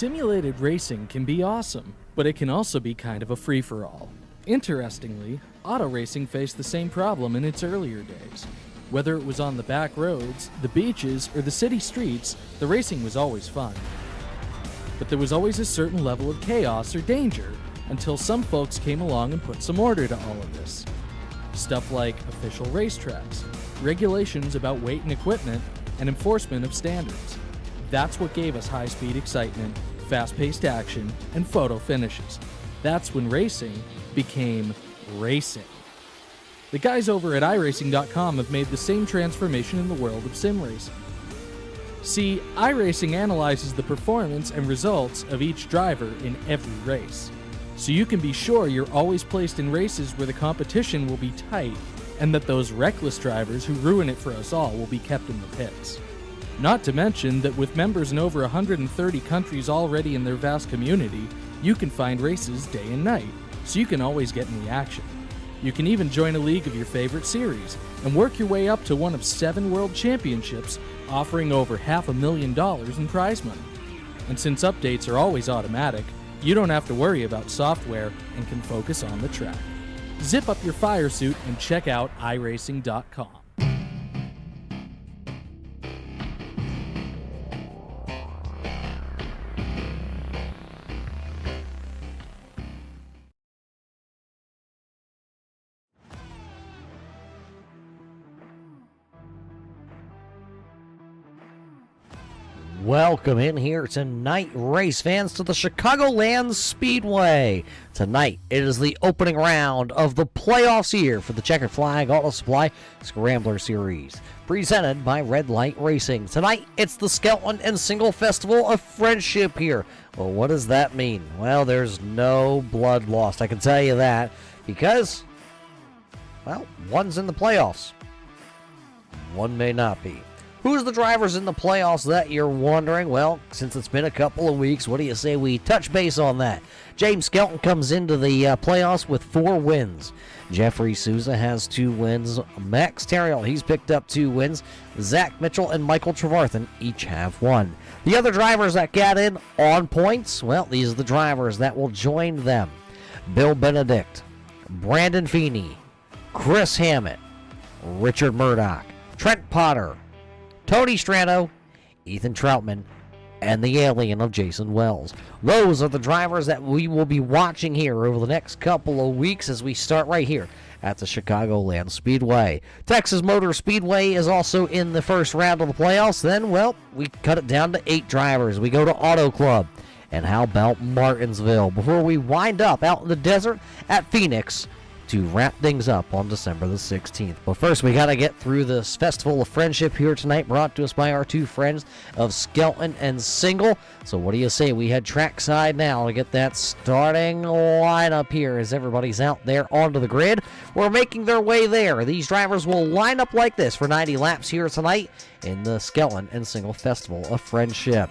Simulated racing can be awesome, but it can also be kind of a free-for-all. Interestingly, auto racing faced the same problem in its earlier days. Whether it was on the back roads, the beaches, or the city streets, the racing was always fun. But there was always a certain level of chaos or danger until some folks came along and put some order to all of this. Stuff like official racetracks, regulations about weight and equipment, and enforcement of standards. That's what gave us high-speed excitement, fast-paced action, and photo finishes. That's when racing became racing. The guys over at iRacing.com have made the same transformation in the world of sim racing. See, iRacing analyzes the performance and results of each driver in every race, so you can be sure you're always placed in races where the competition will be tight and that those reckless drivers who ruin it for us all will be kept in the pits. Not to mention that with members in over 130 countries already in their vast community, you can find races day and night, so you can always get in the action. You can even join a league of your favorite series and work your way up to one of 7 world championships, offering over $500,000 in prize money. And since updates are always automatic, you don't have to worry about software and can focus on the track. Zip up your fire suit and check out iRacing.com. Welcome in here tonight, race fans, to the Chicagoland Speedway. Tonight, it is the opening round of the playoffs here for the Checkered Flag Auto Supply Scrambler Series, presented by Red Light Racing. Tonight, it's the Skelton and Single Festival of Friendship here. Well, what does that mean? Well, there's no blood lost, I can tell you that, because, well, one's in the playoffs. One may not be. Who's the drivers in the playoffs that you're wondering? Well, since it's been a couple of weeks, what do you say we touch base on that? James Skelton comes into the playoffs with 4 wins. Jeffrey Souza has 2 wins. Max Terriel, he's picked up 2 wins. Zach Mitchell and Michael Trevarthen each have 1. The other drivers that got in on points, well, these are the drivers that will join them. Bill Benedict, Brandon Feeney, Chris Hammett, Richard Murdoch, Trent Potter, Tony Strano, Ethan Troutman, and the alien of Jason Wells. Those are the drivers that we will be watching here over the next couple of weeks as we start right here at the Chicagoland Speedway. Texas Motor Speedway is also in the first round of the playoffs. Then, well, we cut it down to 8 drivers. We go to Auto Club. And how about Martinsville? Before we wind up out in the desert at Phoenix to wrap things up on December the 16th. But first, we got to get through this Festival of Friendship here tonight, brought to us by our 2 friends of Skelton and Single. So what do you say we head trackside now to get that starting lineup here as everybody's out there onto the grid. We're making their way there. These drivers will line up like this for 90 laps here tonight in the Skelton and Single Festival of Friendship.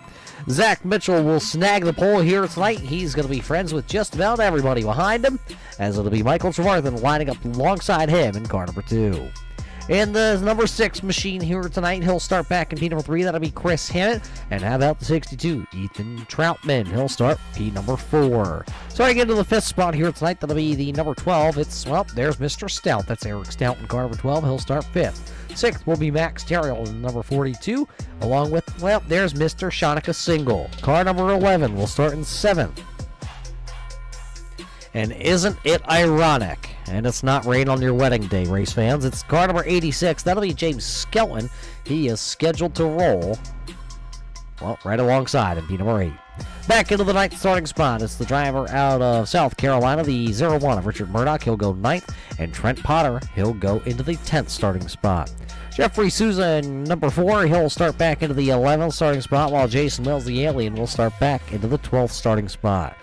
Zach Mitchell will snag the pole here tonight. He's going to be friends with just about everybody behind him, as it'll be Michael Trevarthen lining up alongside him in car number 2. In the number 6 machine here tonight, he'll start back in P number 3. That'll be Chris Hammett. And how about the 62, Ethan Troutman? He'll start P number 4. Starting into the 5th spot here tonight, that'll be the number 12. Well, there's Mr. Stout. That's Eric Stout in car number 12. He'll start 5th. 6th will be Max Terriel in number 42, along with, well, there's Mr. Shanika Single. Car number 11 will start in 7th. And isn't it ironic? And it's not rain on your wedding day, race fans. It's car number 86. That'll be James Skelton. He is scheduled to roll, well, right alongside him, P number 8. Back into the 9th starting spot. It's the driver out of South Carolina, the 01 of Richard Murdoch. He'll go 9th. And Trent Potter, he'll go into the 10th starting spot. Jeffrey Souza in number 4, he'll start back into the 11th starting spot, while Jason Wells, the alien, will start back into the 12th starting spot.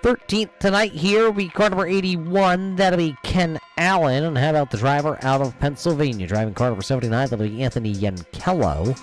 13th tonight here will be car number 81. That'll be Ken Allen. And how about the driver out of Pennsylvania? Driving car number 79, that'll be Anthony Yankello.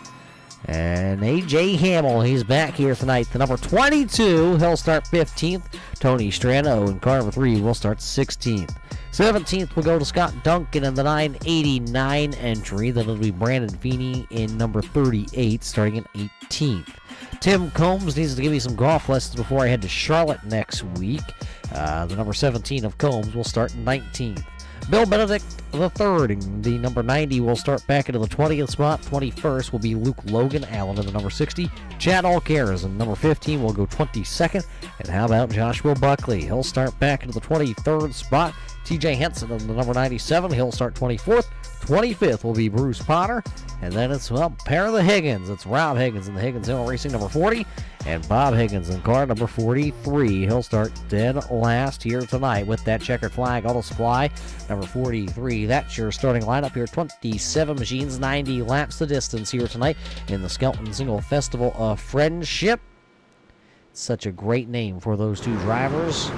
And A.J. Hamill, he's back here tonight. The number 22, he'll start 15th. Tony Strano in car number 3 will start 16th. 17th will go to Scott Duncan in the 989 entry. That'll be Brandon Feeney in number 38, starting in 18th. Tim Combs needs to give me some golf lessons before I head to Charlotte next week. The number 17 of Combs will start 19th. Bill Benedict III, the number 90, will start back into the 20th spot. 21st will be Luke Logan Allen in the number 60. Chad Alcaraz in number 15 will go 22nd. And how about Joshua Buckley? He'll start back into the 23rd spot. TJ Henson in the number 97. He'll start 24th. 25th will be Bruce Potter. And then it's, well, pair of the Higgins. It's Rob Higgins in the Higgins Hill Racing number 40. And Bob Higgins in car number 43. He'll start dead last here tonight with that Checkered Flag Auto Supply number 43. That's your starting lineup here. 27 machines, 90 laps the distance here tonight in the Skelton Single Festival of Friendship. Such a great name for those two drivers.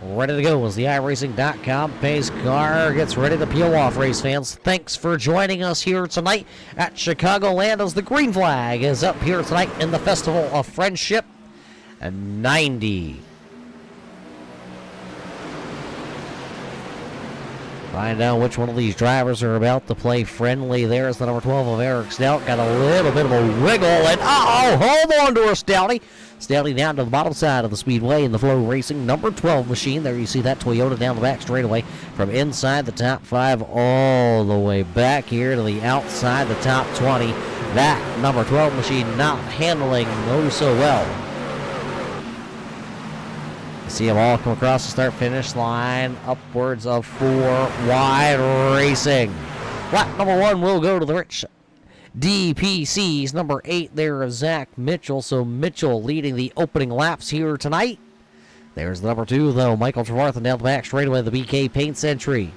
Ready to go as the iRacing.com pace car gets ready to peel off, race fans. Thanks for joining us here tonight at Chicagoland as the green flag is up here tonight in the Festival of Friendship. And 90. Find out which one of these drivers are about to play friendly. There's the number 12 of Eric Stout. Got a little bit of a wiggle. And hold on to her, Stouty. Stouty down to the bottom side of the speedway in the Flow Racing number 12 machine. There you see that Toyota down the back straightaway from inside the top 5 all the way back here to the outside the top 20. That number 12 machine not handling so well. See them all come across the start-finish line, upwards of 4 wide racing. Lap number 1 will go to the Rich DPCs. Number 8 there is Zach Mitchell. So Mitchell leading the opening laps here tonight. There's the number 2, though, Michael Trevarthen down the back straightaway, the BK Paints entry.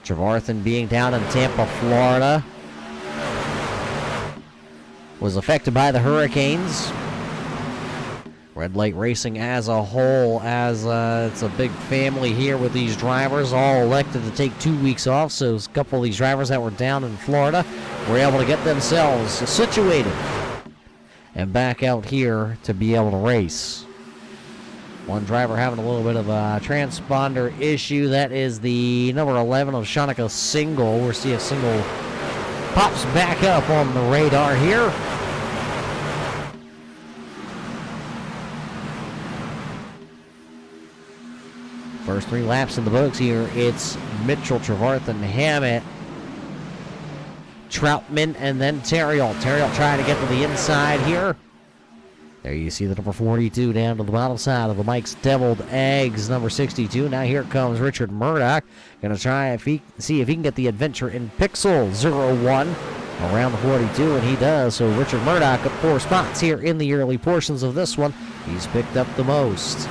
Trevarthen being down in Tampa, Florida, was affected by the hurricanes. Red Light Racing as a whole, as it's a big family here with these drivers, all elected to take 2 weeks off. So a couple of these drivers that were down in Florida were able to get themselves situated and back out here to be able to race. One driver having a little bit of a transponder issue. That is the number 11 of Shanika Single. We'll see if Single pops back up on the radar here. First 3 laps in the books here. It's Mitchell, Trevarthen, Hammett, Troutman, and then Terrill. Terrill trying to get to the inside here. There you see the number 42 down to the bottom side of the Mike's Deviled Eggs, number 62. Now here comes Richard Murdoch. Going to try see if he can get the adventure in Pixel 01 around the 42, and he does. So Richard Murdoch up 4 spots here in the early portions of this one. He's picked up the most.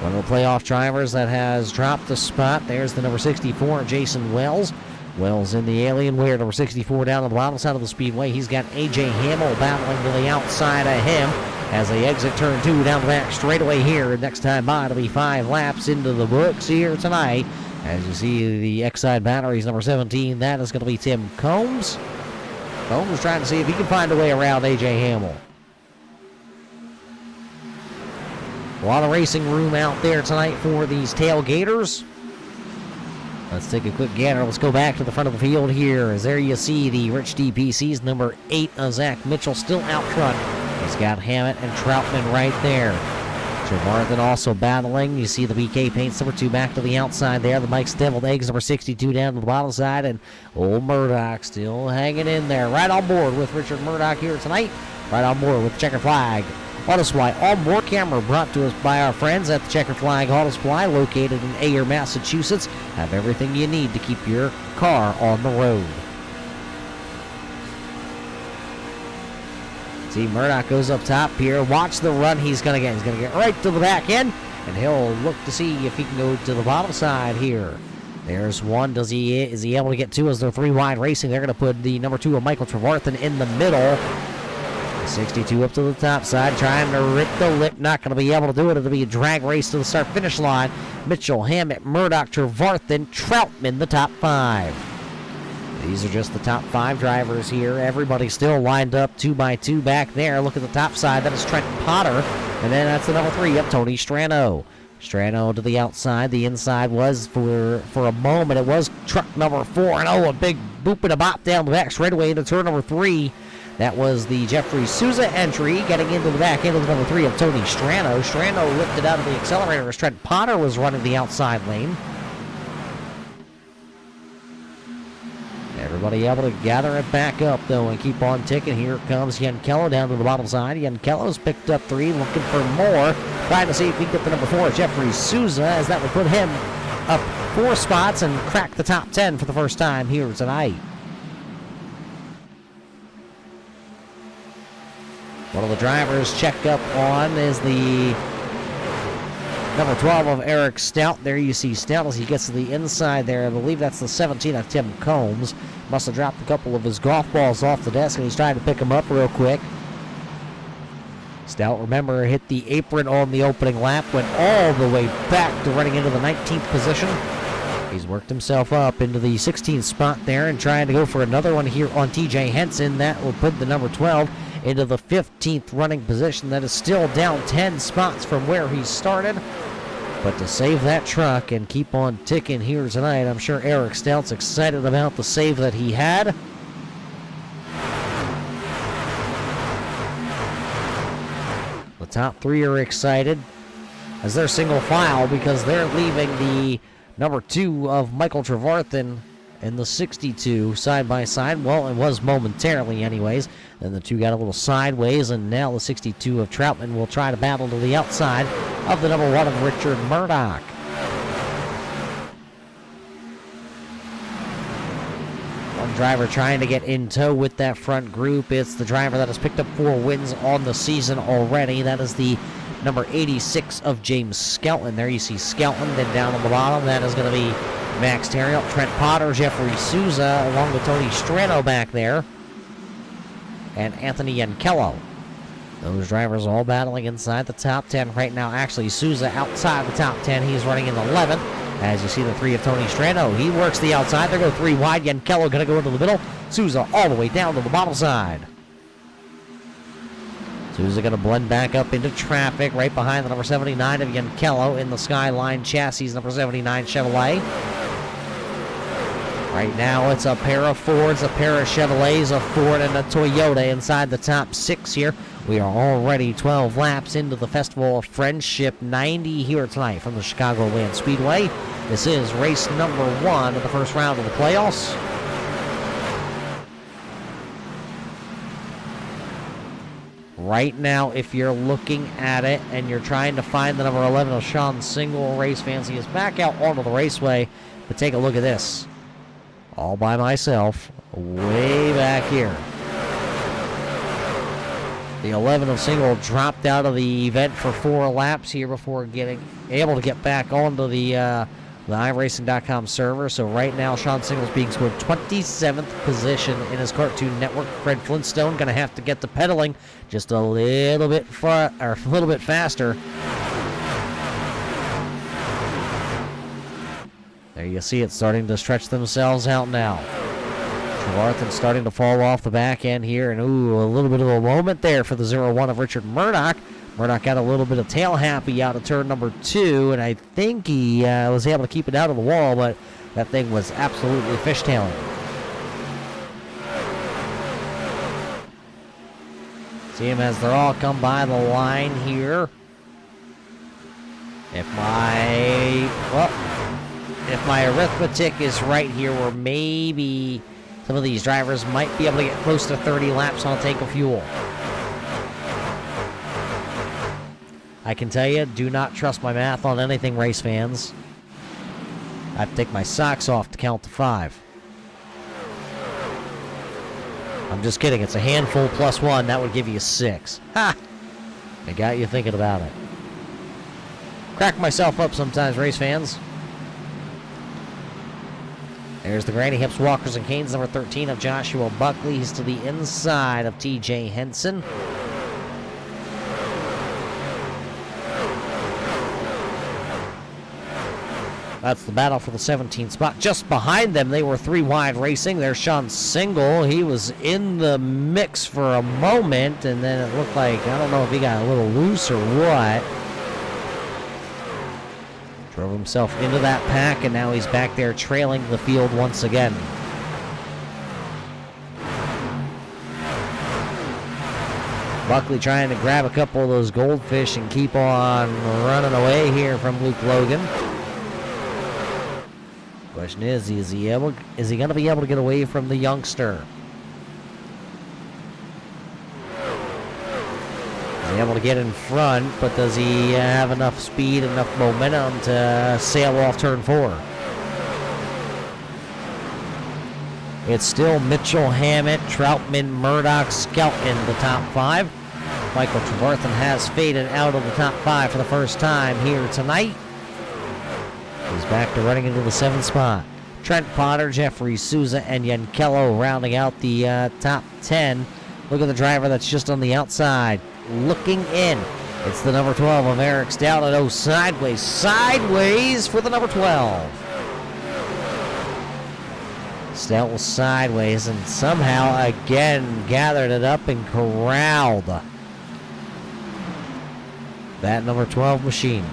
One of the playoff drivers that has dropped a spot. There's the number 64, Jason Wells. Wells in the Alien Weird, number 64 down on the bottom side of the speedway. He's got A.J. Hamill battling to the outside of him as they exit turn 2 down the back straightaway here. Next time by, it'll be 5 laps into the books here tonight. As you see the Exide Batteries, number 17, that is going to be Tim Combs. Combs trying to see if he can find a way around A.J. Hamill. A lot of racing room out there tonight for these tailgaters. Let's take a quick gander. Let's go back to the front of the field here. As there you see the Rich DPCs, number 8 of Zach Mitchell still out front. He's got Hammett and Troutman right there. Trevarthen also battling. You see the BK Paints, number 2 back to the outside there. The Mike's Deviled Eggs, number 62 down to the bottom side. And old Murdoch still hanging in there. Right on board with Richard Murdoch here tonight. Right on board with Checkered Flag Auto Supply. On board camera brought to us by our friends at the Checkered Flag Auto Supply, located in Ayer, Massachusetts. Have everything you need to keep your car on the road. See, Murdoch goes up top here. Watch the run he's going to get. He's going to get right to the back end, and he'll look to see if he can go to the bottom side here. There's one. Is he able to get 2 as they're 3 wide racing? They're going to put the number 2 of Michael Trevarthen in the middle. 62 up to the top side, trying to rip the lip. Not going to be able to do it. It'll be a drag race to the start-finish line. Mitchell, Hammett, Murdoch, Trevarthen, Troutman, the top 5. These are just the top 5 drivers here. Everybody still lined up 2 by 2 back there. Look at the top side. That is Trent Potter. And then that's the number 3 up, Tony Strano. Strano to the outside. The inside was, for a moment, it was truck number 4. And a big boop and a bop down the back straightaway into turn number 3. That was the Jeffrey Souza entry, getting into the back end of the number 3 of Tony Strano. Strano lifted out of the accelerator as Trent Potter was running the outside lane. Everybody able to gather it back up, though, and keep on ticking. Here comes Yankello down to the bottom side. Yankello's picked up 3, looking for more. Trying to see if he can get the number 4, Jeffrey Souza, as that would put him up 4 spots and crack the top 10 for the first time here tonight. One of the drivers checked up on is the number 12 of Eric Stout. There you see Stout as he gets to the inside there. I believe that's the 17 of Tim Combs. Must have dropped a couple of his golf balls off the desk, and he's trying to pick them up real quick. Stout, remember, hit the apron on the opening lap, went all the way back to running into the 19th position. He's worked himself up into the 16th spot there and trying to go for another one here on TJ Henson. That will put the number 12 into the 15th running position. That is still down 10 spots from where he started. But to save that truck and keep on ticking here tonight, I'm sure Eric Stout's excited about the save that he had. The top 3 are excited as they're single file because they're leaving the number 2 of Michael Trevarthen in the 62 side by side. Well, it was momentarily anyways. Then the 2 got a little sideways, and now the 62 of Troutman will try to battle to the outside of the number 1 of Richard Murdoch. One driver trying to get in tow with that front group. It's the driver that has picked up 4 wins on the season already. That is the number 86 of James Skelton. There you see Skelton. Then down on the bottom, that is going to be Max Terriot, Trent Potter, Jeffrey Souza, along with Tony Strano back there, and Anthony Yankello. Those drivers all battling inside the top 10 right now. Actually, Souza outside the top 10. He's running in 11th. As you see the 3 of Tony Strano, he works the outside. They go 3 wide. Yankello going to go into the middle. Souza all the way down to the bottom side. Souza going to blend back up into traffic right behind the number 79 of Yankello in the Skyline chassis, number 79 Chevrolet. Right now it's a pair of Fords, a pair of Chevrolets, a Ford, and a Toyota inside the top 6 here. We are already 12 laps into the Festival of Friendship 90 here tonight from the Chicagoland Speedway. This is race number 1 of the first round of the playoffs. Right now, if you're looking at it and you're trying to find the number 11 of Sean Single, race fans, he is back out onto the raceway. But take a look at this. All by myself, way back here. The 11 of Single dropped out of the event for 4 laps here before getting able to get back onto the iRacing.com server. So right now, Sean Single's being scored 27th position in his Cartoon Network. Fred Flintstone going to have to get the pedaling just a little bit faster. There you see it starting to stretch themselves out now. Trevarthen starting to fall off the back end here, and a little bit of a moment there for the 0-1 of Richard Murdoch. Murdoch got a little bit of tail happy out of turn number 2, and I think he was able to keep it out of the wall, but that thing was absolutely fishtailing. See him as they're all come by the line here. If my arithmetic is right here, where maybe some of these drivers might be able to get close to 30 laps on a tank of fuel. I can tell you, do not trust my math on anything, race fans. I have to take my socks off to count to 5. I'm just kidding. It's a handful plus 1. That would give you 6. Ha! I got you thinking about it. Crack myself up sometimes, race fans. There's the Granny Hips Walkers and Canes, number 13 of Joshua Buckley. He's to the inside of TJ Henson. That's the battle for the 17th spot. Just behind them, they were 3 wide racing. There's Sean Single. He was in the mix for a moment, and then it looked like, I don't know if he got a little loose or what. Drove himself into that pack, and now he's back there trailing the field once again. Buckley trying to grab a couple of those goldfish and keep on running away here from Luke Logan. Question is he going to be able to get away from the youngster? Is he able to get in front, but does he have enough speed, enough momentum to sail off turn 4? It's still Mitchell, Hammett, Troutman, Murdoch, Skelton, the top 5. Michael Trevarthen has faded out of the top 5 for the first time here tonight. He's back to running into the 7th spot. Trent Potter, Jeffrey Souza, and Yankello rounding out the top 10. Look at the driver that's just on the outside, looking in. It's the number 12 of Eric Stout. And sideways for the number 12. Stout was sideways and somehow again gathered it up and corralled that number 12 machine.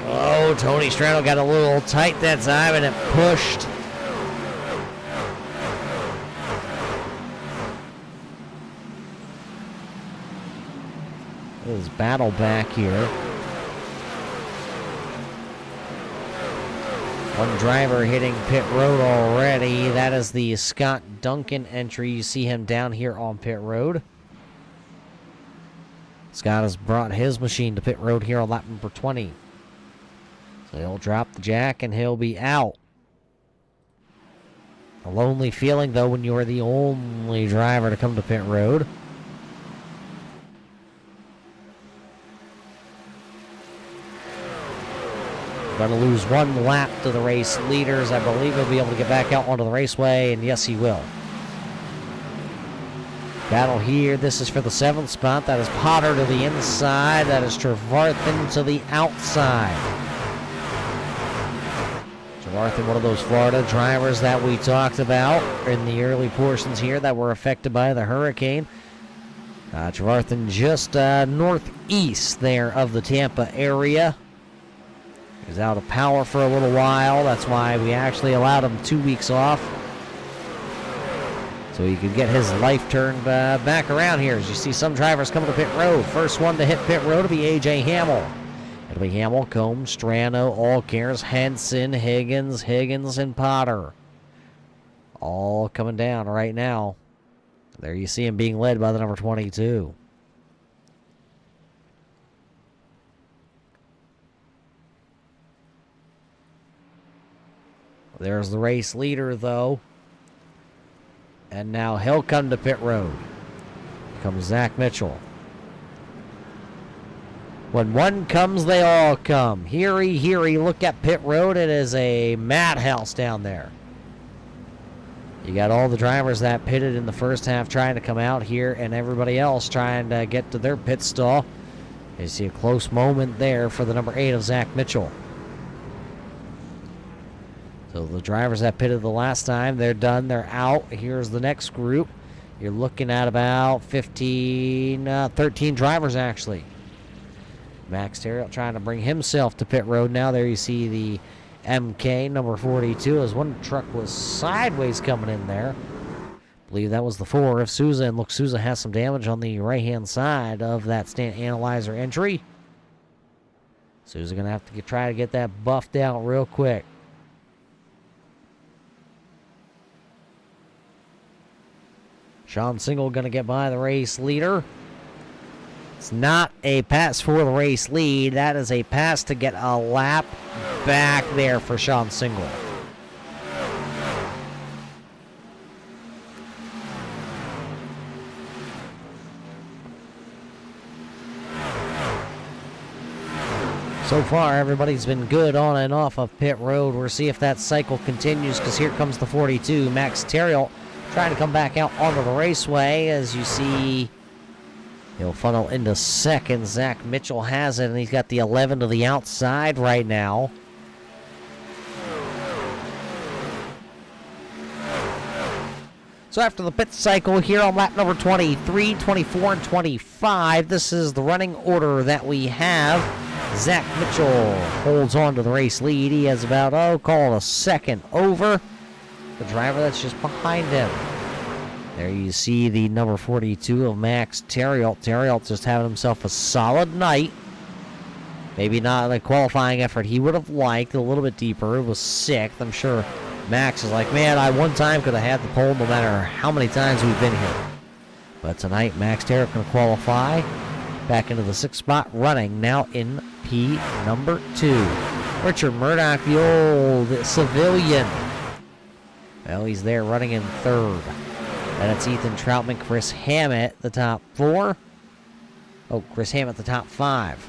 Oh, Tony Strano got a little tight that time and it pushed. There's battle back here. One driver hitting pit road already. That is the Scott Duncan entry. You see him down here on pit road. Scott has brought his machine to pit road here on lap number 20. So he'll drop the jack and he'll be out. A lonely feeling, though, when you're the only driver to come to pit road. Going to lose one lap to the race leaders. I believe he'll be able to get back out onto the raceway, and yes, he will. Battle here. This is for the 7th spot. That is Potter to the inside. That is Trevarthen to the outside. Trevarthen, one of those Florida drivers that we talked about in the early portions here that were affected by the hurricane. Trevarthen just northeast there of the Tampa area. He was out of power for a little while. That's why we actually allowed him 2 weeks off, so he could get his life turned back around here. As you see some drivers coming to pit road. First one to hit pit road will be A.J. Hamill. It'll be Hamill, Combs, Strano, Allcares, Henson, Higgins, and Potter. All coming down right now. There you see him being led by the number 22. There's the race leader, though. And now he'll come to pit road. Here comes Zach Mitchell. When one comes, they all come. Heary, look at pit road. It is a madhouse down there. You got all the drivers that pitted in the first half trying to come out here, and everybody else trying to get to their pit stall. You see a close moment there for the number 8 of Zach Mitchell. So the drivers that pitted the last time, they're done. They're out. Here's the next group. You're looking at about 13 drivers, actually. Max Terriot trying to bring himself to pit road now. There you see the MK, number 42, as one truck was sideways coming in there. I believe that was the 4 of Souza. And look, Souza has some damage on the right-hand side of that stand analyzer entry. Souza going to have to try to get that buffed out real quick. Sean Single going to get by the race leader. It's not a pass for the race lead. That is a pass to get a lap back there for Sean Single. So far, everybody's been good on and off of pit road. We'll see if that cycle continues, because here comes the 42, Max Terriot, trying to come back out onto the raceway. As you see, he'll funnel into second. Zach Mitchell has it, and he's got the 11 to the outside right now. So after the pit cycle here on lap number 23, 24, and 25, this is the running order that we have. Zach Mitchell holds on to the race lead. He has about, call it a second over the driver that's just behind him. There you see the number 42 of Max Theriault. Theriault just having himself a solid night. Maybe not the qualifying effort he would have liked, a little bit deeper. It was 6th. I'm sure Max is like, man, I one time could have had the pole no matter how many times we've been here. But tonight, Max Theriault going to qualify back into the 6th spot, running now in P number 2. Richard Murdoch, the old civilian. Well, he's there running in 3rd. And it's Ethan Troutman, Chris Hammett, the top 4. Oh, Chris Hammett, the top 5.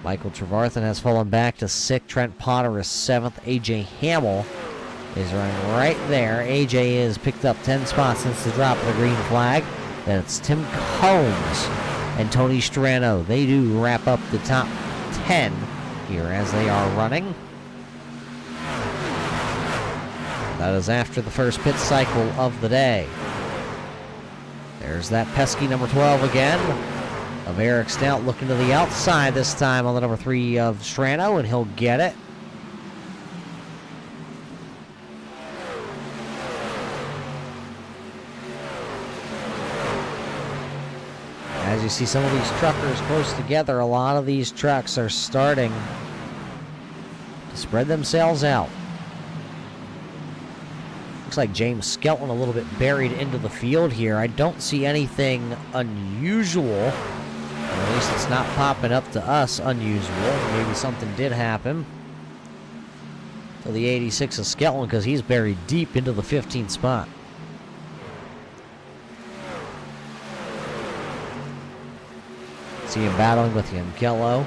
Michael Trevarthen has fallen back to 6th. Trent Potter is 7th. A.J. Hamill is running right there. A.J. has picked up 10 spots since the drop of the green flag. Then it's Tim Combs and Tony Strano. They do wrap up the top 10 here as they are running. That is after the first pit cycle of the day. There's that pesky number 12 again of Eric Stout looking to the outside this time on the number 3 of Strano, and he'll get it. As you see some of these truckers close together, a lot of these trucks are starting to spread themselves out. Looks like James Skelton a little bit buried into the field here. I don't see anything unusual. Or at least it's not popping up to us unusual. Maybe something did happen to the 86 of Skelton because he's buried deep into the 15th spot. See him battling with Yankello.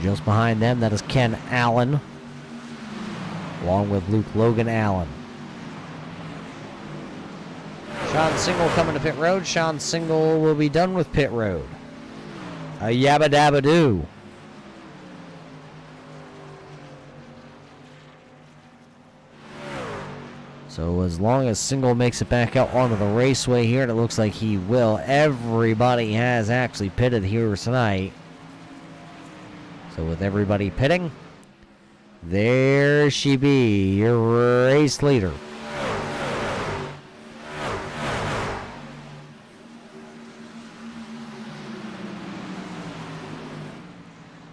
Just behind them, that is Ken Allen, along with Luke Logan Allen. Sean Single coming to pit road. Sean Single will be done with pit road. A yabba dabba doo. So as long as Single makes it back out onto the raceway here, and it looks like he will, everybody has actually pitted here tonight. So with everybody pitting, there she be, your race leader.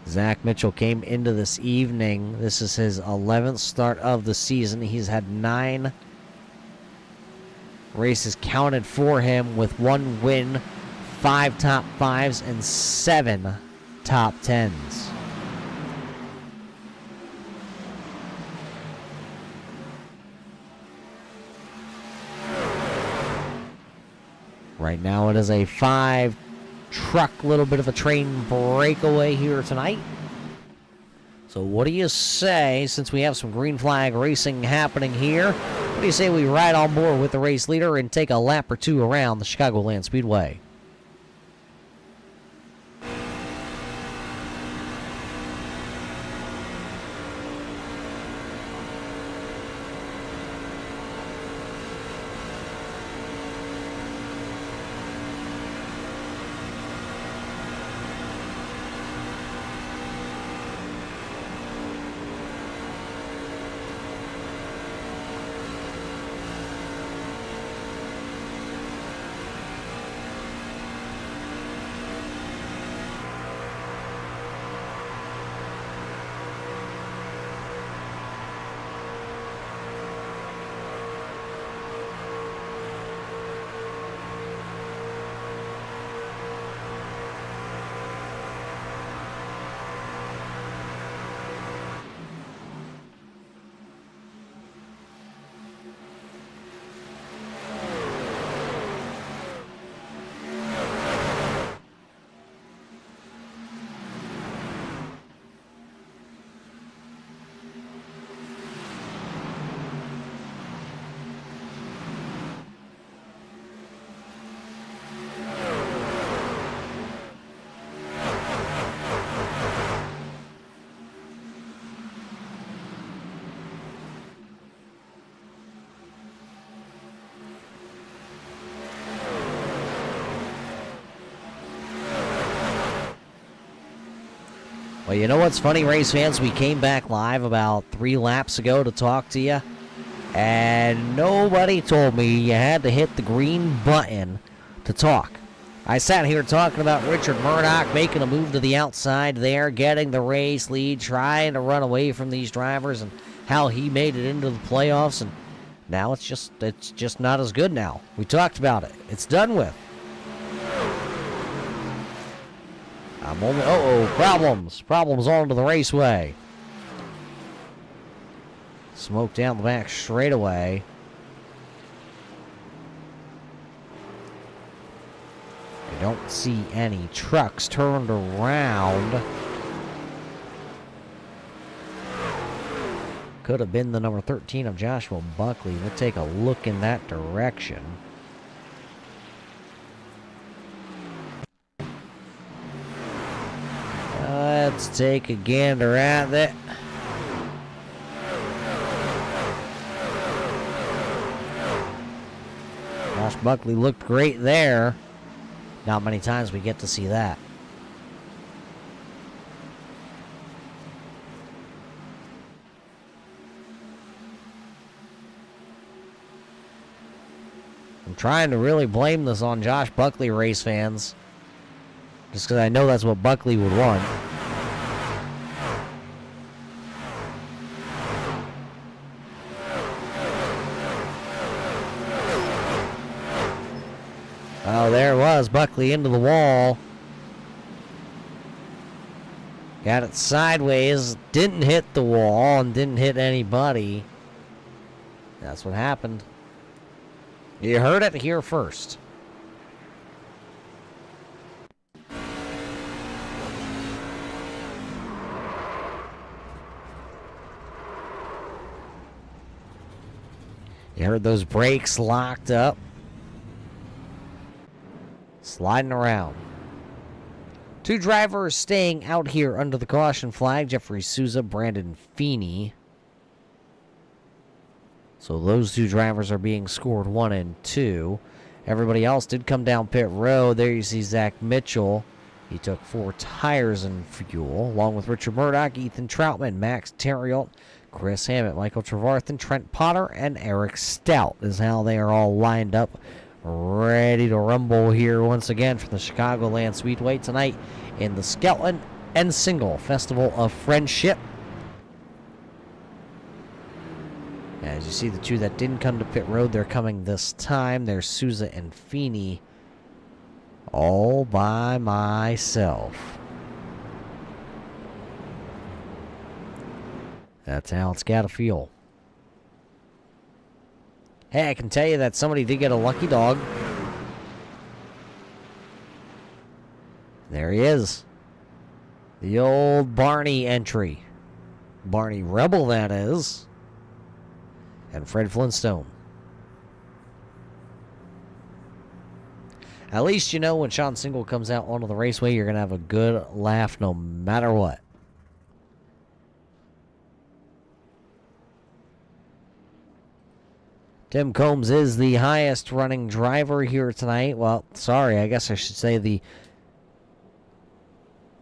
Zach Mitchell came into this evening. This is his 11th start of the season. He's had 9 races counted for him with 1 win, 5 top 5s, and 7 top 10s. Right now it is a 5-truck, little bit of a train breakaway here tonight. So what do you say, since we have some green flag racing happening here, what do you say we ride on board with the race leader and take a lap or 2 around the Chicagoland Speedway? Well, you know what's funny, race fans? We came back live about 3 laps ago to talk to you, and nobody told me you had to hit the green button to talk. I sat here talking about Richard Murdoch making a move to the outside there, getting the race lead, trying to run away from these drivers, and how he made it into the playoffs, and now it's just not as good now. We talked about it. It's done with. Problems onto the raceway. Smoke down the back straightaway. I don't see any trucks turned around. Could have been the number 13 of Joshua Buckley. We'll take a look in that direction. Let's take a gander at it. Josh Buckley looked great there. Not many times we get to see that. I'm trying to really blame this on Josh Buckley, race fans. Just because I know that's what Buckley would want. Oh, there it was. Buckley into the wall. Got it sideways. Didn't hit the wall and didn't hit anybody. That's what happened. You heard it here first. You heard those brakes locked up. Sliding around. 2 drivers staying out here under the caution flag. Jeffrey Souza, Brandon Feeney. So those 2 drivers are being scored 1 and 2. Everybody else did come down pit road. There you see Zach Mitchell. He took 4 tires and fuel, along with Richard Murdoch, Ethan Troutman, Max Terriot, Chris Hammett, Michael Trevarthen, Trent Potter, and Eric Stout is how they are all lined up, ready to rumble here once again for the Chicagoland Speedway tonight in the Skelton and Single Festival of Friendship. As you see, the 2 that didn't come to pit road, they're coming this time. There's Souza and Feeney all by myself. That's how it's got to feel. Hey, I can tell you that somebody did get a lucky dog. There he is. The old Barney entry. Barney Rebel, that is. And Fred Flintstone. At least you know when Sean Single comes out onto the raceway, you're going to have a good laugh no matter what. Tim Combs is the highest running driver here tonight. Well, sorry, I guess I should say the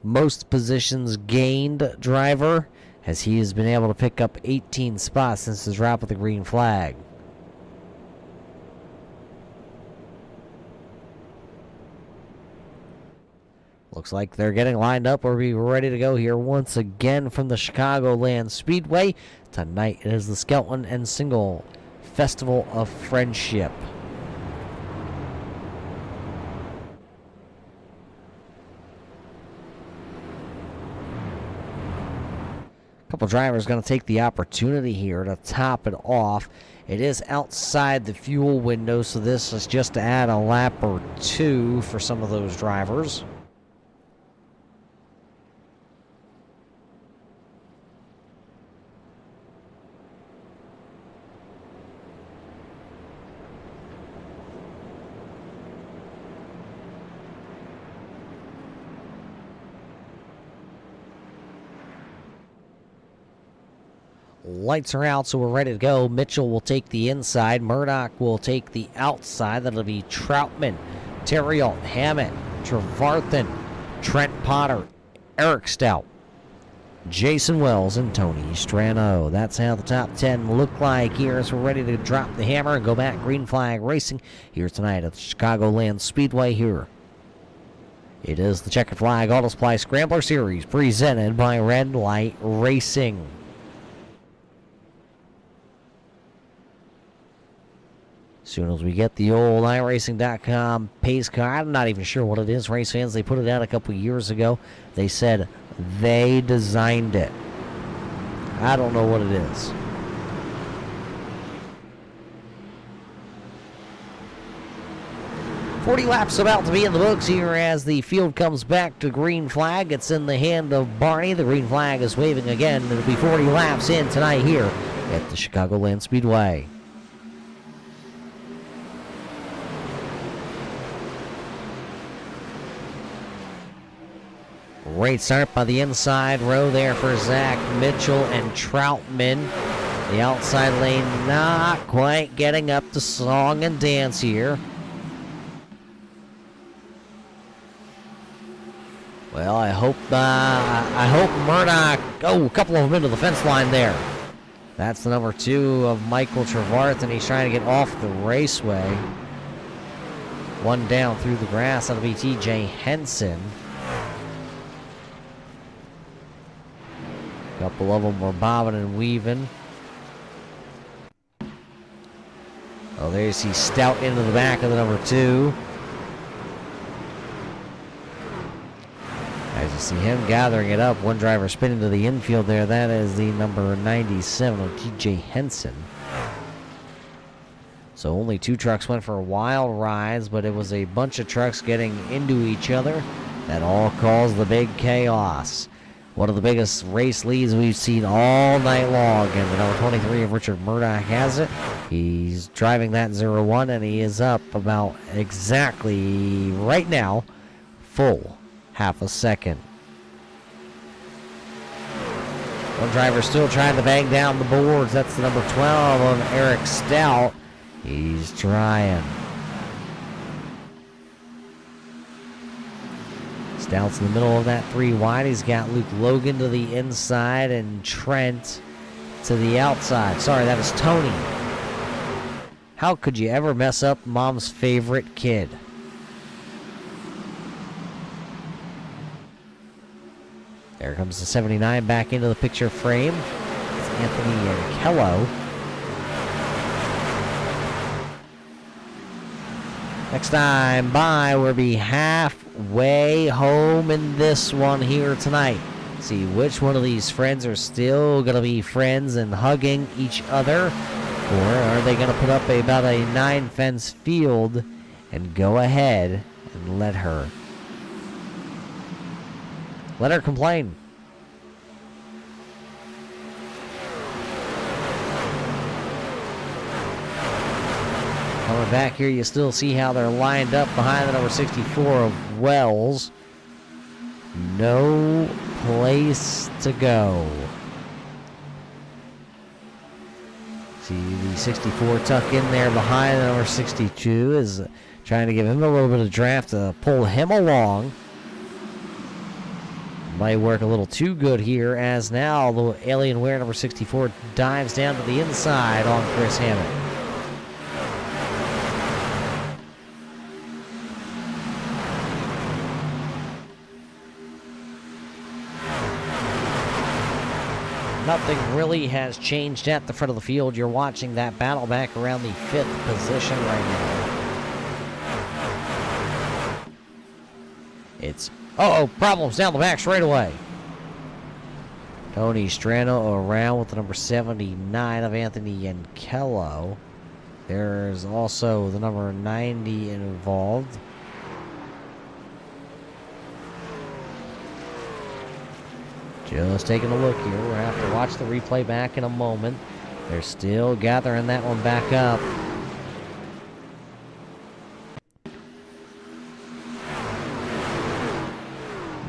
most positions gained driver, as he has been able to pick up 18 spots since his drop of the green flag. Looks like they're getting lined up or be ready to go here once again from the Chicagoland Speedway. Tonight it is the Skelton and Single Festival of Friendship. A couple drivers going to take the opportunity here to top it off. It is outside the fuel window, so this is just to add a lap or 2 for some of those drivers. Lights are out, so we're ready to go. Mitchell will take the inside. Murdoch will take the outside. That'll be Troutman, Terriot, Hammett, Trevarthen, Trent Potter, Eric Stout. Jason Wells and Tony Strano. That's how the top 10 look like here as we're ready to drop the hammer and go back green flag racing here tonight at the Chicagoland Speedway here. It is the Checkered Flag Auto Supply Scrambler Series presented by Red Light Racing. As soon as we get the old iRacing.com pace car, I'm not even sure what it is, race fans. They put it out a couple years ago. They said they designed it. I don't know what it is. "40 laps about to be in the books here as the field comes back to green flag. It's in the hand of Barney. The green flag is waving again. It'll be 40 laps in tonight here at the Chicagoland Speedway. Great start by the inside row there for Zach Mitchell and Troutman. The outside lane not quite getting up to song and dance here. Well, I hope Murdoch. Oh, a couple of them into the fence line there. That's the number 2 of Michael Trevarth, and he's trying to get off the raceway. One down through the grass. That'll be TJ Henson. A couple of them were bobbing and weaving. Oh, there's he stout into the back of the number 2. As you see him gathering it up, one driver spinning to the infield there. That is the number 97 of TJ Henson. So only 2 trucks went for wild rides, but it was a bunch of trucks getting into each other. That all caused the big chaos. One of the biggest race leads we've seen all night long, and the number 23 of Richard Murdoch has it. He's driving that 0-1, and he is up about exactly right now, full half a second. One driver still trying to bang down the boards. That's the number 12 of Eric Stout. He's trying. Stout's in the middle of that 3 wide. He's got Luke Logan to the inside and Trent to the outside. Sorry, that was Tony. How could you ever mess up mom's favorite kid? There comes the 79 back into the picture frame. It's Anthony Ankello. Next time by, we'll be halfway home in this one here tonight. See which one of these friends are still going to be friends and hugging each other, or are they going to put up about a 9-fence field and go ahead and let her complain. Coming back here, you still see how they're lined up behind the number 64 of Wells. No place to go. See the 64 tuck in there behind the number 62 is trying to give him a little bit of draft to pull him along. Might work a little too good here, as now the Alienware number 64 dives down to the inside on Chris Hammett. Nothing really has changed at the front of the field. You're watching that battle back around the 5th position right now. It's problems down the back straight away. Tony Strano around with the number 79 of Anthony Ankello. There's also the number 90 involved. Just taking a look here. We'll have to watch the replay back in a moment. They're still gathering that one back up.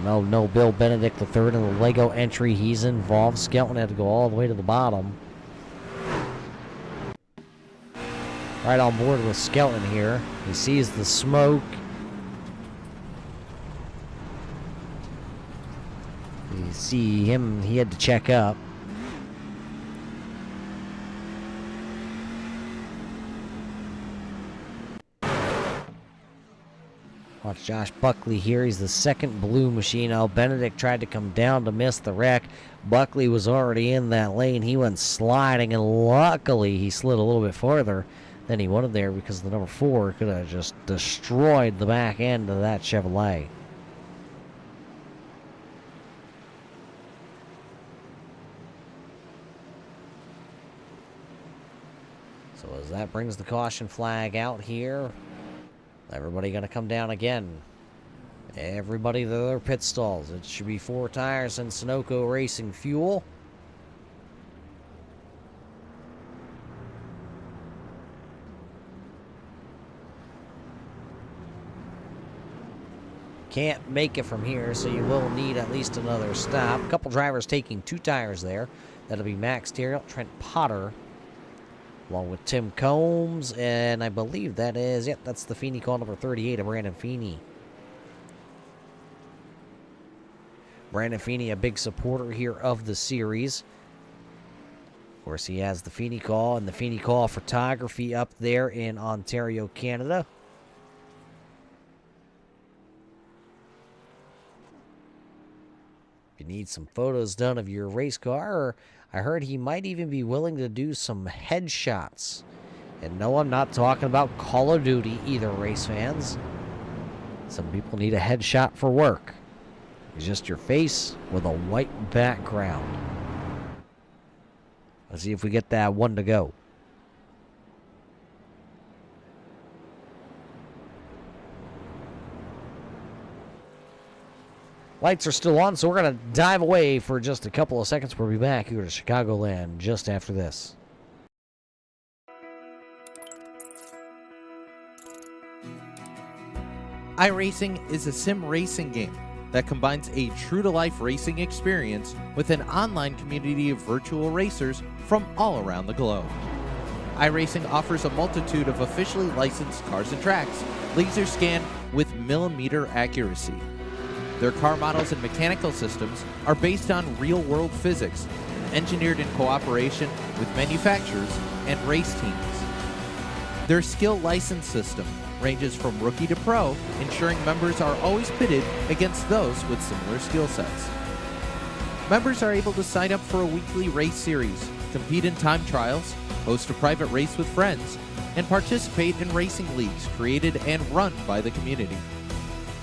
No Bill Benedict III in the Lego entry. He's involved. Skelton had to go all the way to the bottom. Right on board with Skelton here. He sees the smoke. He see him, he had to check up. Watch Josh Buckley here. He's the second blue machine. Benedict tried to come down to miss the wreck. Buckley was already in that lane. He went sliding, and luckily he slid a little bit farther than he wanted there because the number 4 could have just destroyed the back end of that Chevrolet. So as that brings the caution flag out here, everybody going to come down again. Everybody to their pit stalls. It should be 4 tires and Sunoco Racing fuel. Can't make it from here, so you will need at least another stop. A couple drivers taking 2 tires there. That'll be Max Terrill, Trent Potter, along with Tim Combs, and I believe that is, yep, that's the Feeney call number 38 of Brandon Feeney. Brandon Feeney, a big supporter here of the series. Of course, he has the Feeney call and the Feeney call photography up there in Ontario, Canada. If you need some photos done of your race car, or I heard he might even be willing to do some headshots. And no, I'm not talking about Call of Duty either, race fans. Some people need a headshot for work. It's just your face with a white background. Let's see if we get that one to go. Lights are still on, so we're going to dive away for just a couple of seconds. We'll be back here to Chicagoland just after this. iRacing is a sim racing game that combines a true-to-life racing experience with an online community of virtual racers from all around the globe. iRacing offers a multitude of officially licensed cars and tracks, laser scanned with millimeter accuracy. Their car models and mechanical systems are based on real-world physics, engineered in cooperation with manufacturers and race teams. Their skill license system ranges from rookie to pro, ensuring members are always pitted against those with similar skill sets. Members are able to sign up for a weekly race series, compete in time trials, host a private race with friends, and participate in racing leagues created and run by the community.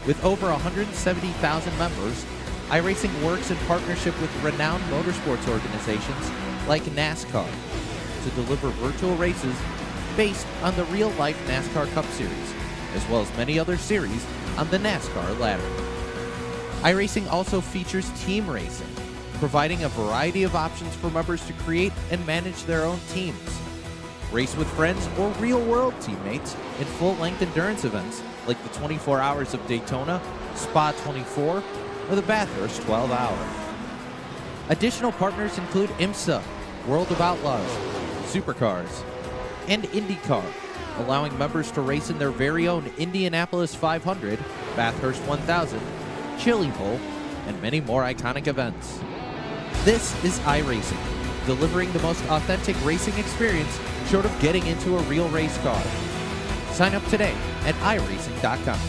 With over 170,000 members, iRacing works in partnership with renowned motorsports organizations like NASCAR to deliver virtual races based on the real-life NASCAR Cup Series, as well as many other series on the NASCAR ladder. iRacing also features team racing, providing a variety of options for members to create and manage their own teams, race with friends or real-world teammates in full-length endurance events like the 24 Hours of Daytona, Spa 24, or the Bathurst 12 Hour. Additional partners include IMSA, World of Outlaws, Supercars, and IndyCar, allowing members to race in their very own Indianapolis 500, Bathurst 1000, Chili Bowl, and many more iconic events. This is iRacing, delivering the most authentic racing experience short of getting into a real race car. Sign up today at iRacing.com.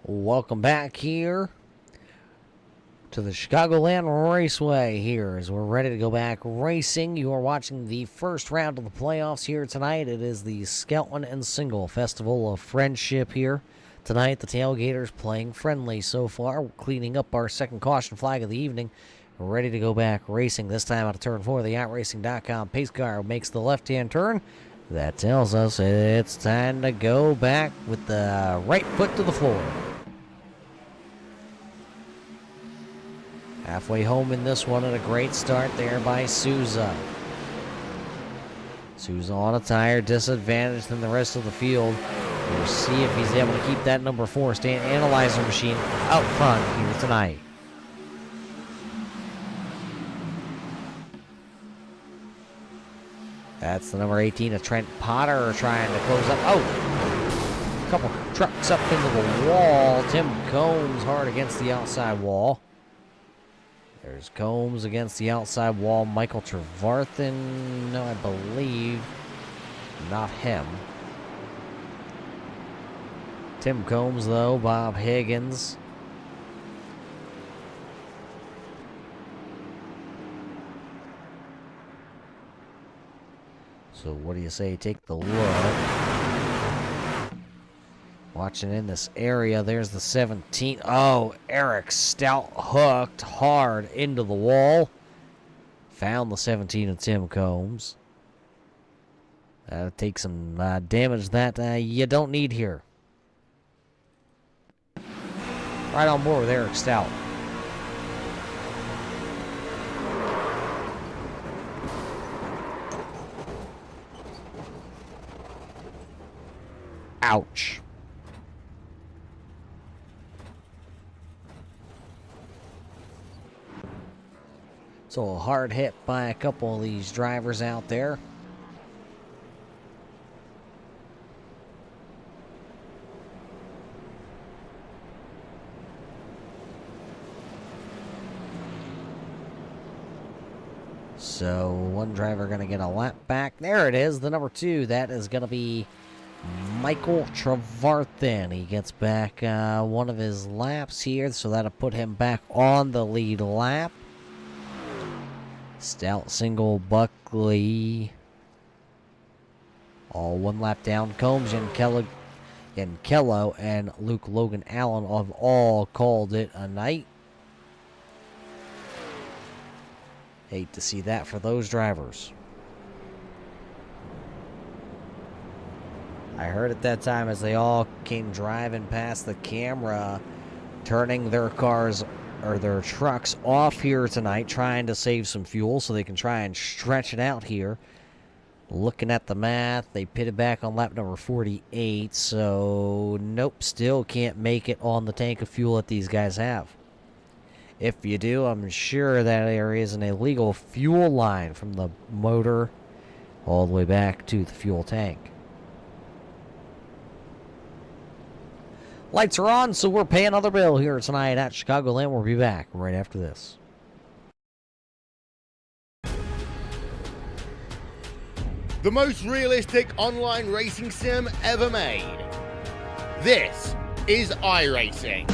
Welcome back here to the Chicagoland Raceway here as we're ready to go back racing. You are watching the first round of the playoffs here tonight. It is the Skelton and Single Festival of Friendship here tonight. The tailgaters playing friendly so far. We're cleaning up our second caution flag of the evening. We're ready to go back racing. This time out of turn 4, the iRacing.com pace car makes the left-hand turn. That tells us it's time to go back with the right foot to the floor. Halfway home in this one, and a great start there by Souza. Souza on a tire disadvantage than the rest of the field. We'll see if he's able to keep that number 4 stand analyzer machine out front here tonight. That's the number 18 of Trent Potter trying to close up. Oh! A couple trucks up into the wall. Tim Combs hard against the outside wall. There's Combs against the outside wall. Michael Trevarthen, no, I believe not him. Tim Combs, though. Bob Higgins. So what do you say? Take the look. Watching in this area, there's the 17. Oh, Eric Stout hooked hard into the wall. Found the 17 of Tim Combs. That'll take some damage that you don't need here. Right on board with Eric Stout. Ouch. So a hard hit by a couple of these drivers out there. So one driver going to get a lap back. There it is, the number 2. That is going to be Michael Trevarthen. He gets back one of his laps here, so that'll put him back on the lead lap. Stout, Single, Buckley, all one lap down. Combs, Yankello, and Luke Logan Allen have all called it a night. Hate to see that for those drivers. I heard at that time as they all came driving past the camera, turning their cars or their trucks off here tonight, trying to save some fuel so they can try and stretch it out here. Looking at the math, they pitted back on lap number 48, so nope, still can't make it on the tank of fuel that these guys have. If you do, I'm sure that there is an illegal fuel line from the motor all the way back to the fuel tank. Lights are on, so we're paying another bill here tonight at Chicagoland. We'll be back right after this. The most realistic online racing sim ever made. This is iRacing.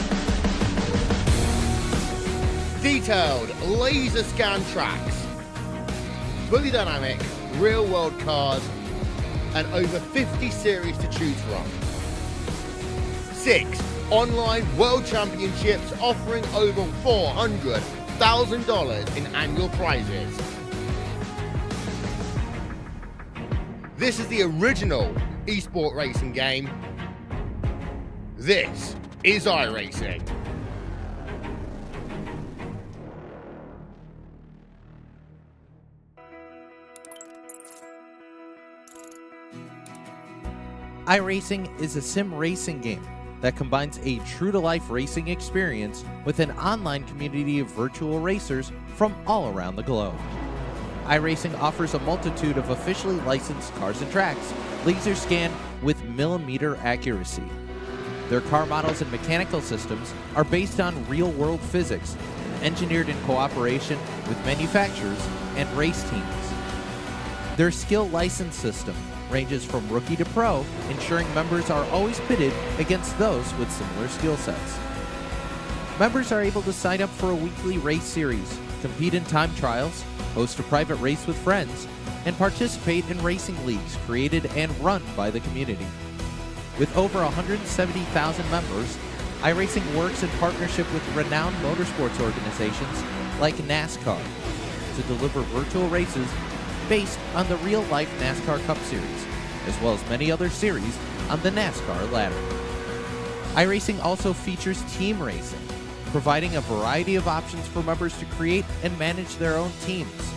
Detailed laser scan tracks, fully dynamic real world cars, and over 50 series to choose from. 6 online world championships offering over $400,000 in annual prizes. This is the original esport racing game. This is iRacing. iRacing is a sim racing game that combines a true-to-life racing experience with an online community of virtual racers from all around the globe. iRacing offers a multitude of officially licensed cars and tracks, laser scanned with millimeter accuracy. Their car models and mechanical systems are based on real-world physics, engineered in cooperation with manufacturers and race teams. Their skill license system ranges from rookie to pro, ensuring members are always pitted against those with similar skill sets. Members are able to sign up for a weekly race series, compete in time trials, host a private race with friends, and participate in racing leagues created and run by the community. With over 170,000 members, iRacing works in partnership with renowned motorsports organizations like NASCAR to deliver virtual races based on the real-life NASCAR Cup Series, as well as many other series on the NASCAR ladder. iRacing also features team racing, providing a variety of options for members to create and manage their own teams.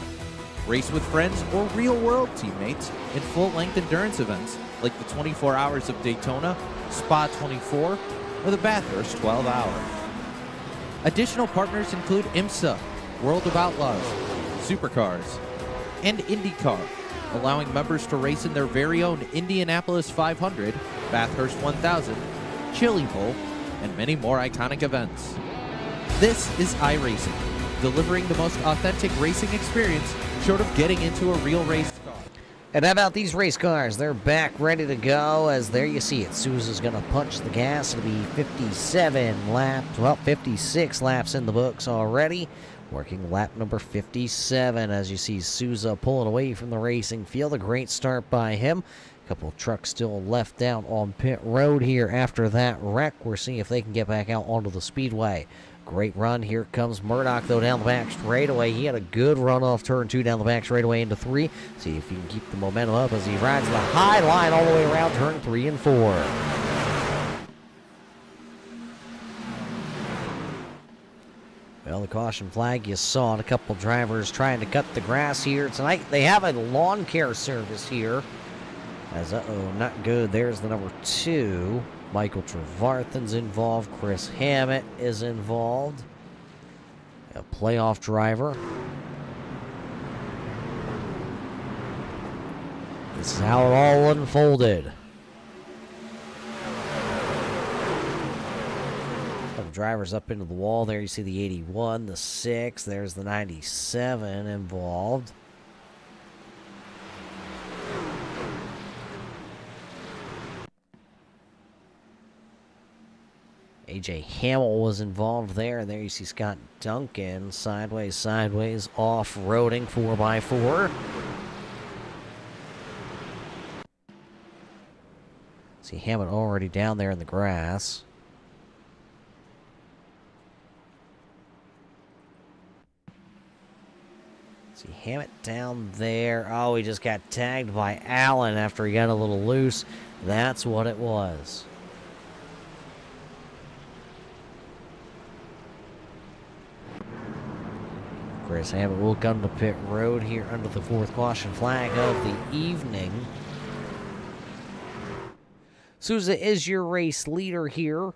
Race with friends or real-world teammates in full-length endurance events like the 24 Hours of Daytona, Spa 24, or the Bathurst 12 Hour. Additional partners include IMSA, World of Outlaws, Supercars, and IndyCar, allowing members to race in their very own Indianapolis 500, Bathurst 1000, Chili Bowl, and many more iconic events. This is iRacing, delivering the most authentic racing experience short of getting into a real race car. And how about these race cars? They're back ready to go, as there you see it. Souza's going to punch the gas. It'll be 57 laps, well, 56 laps in the books already. Working lap number 57 as you see Souza pulling away from the racing field. A great start by him. A couple of trucks still left down on pit road here after that wreck. We're seeing if they can get back out onto the speedway. Great run. Here comes Murdoch, though, down the back straightaway. He had a good run off turn 2 down the back straightaway into 3. See if he can keep the momentum up as he rides the high line all the way around turn 3 and 4. Well, the caution flag you saw, and a couple drivers trying to cut the grass here tonight. They have a lawn care service here. As, not good. There's the number 2. Michael Trevarthen's involved. Chris Hammett is involved. A playoff driver. This is how it all unfolded. Couple drivers up into the wall there. You see the 81, the 6. There's the 97 involved. A.J. Hamill was involved there, and there you see Scott Duncan sideways, off-roading 4x4. See Hammond already down there in the grass. See Hammett down there. Oh, he just got tagged by Allen after he got a little loose. That's what it was. Chris Hammett will come to pit road here under the 4th caution flag of the evening. Souza is your race leader here.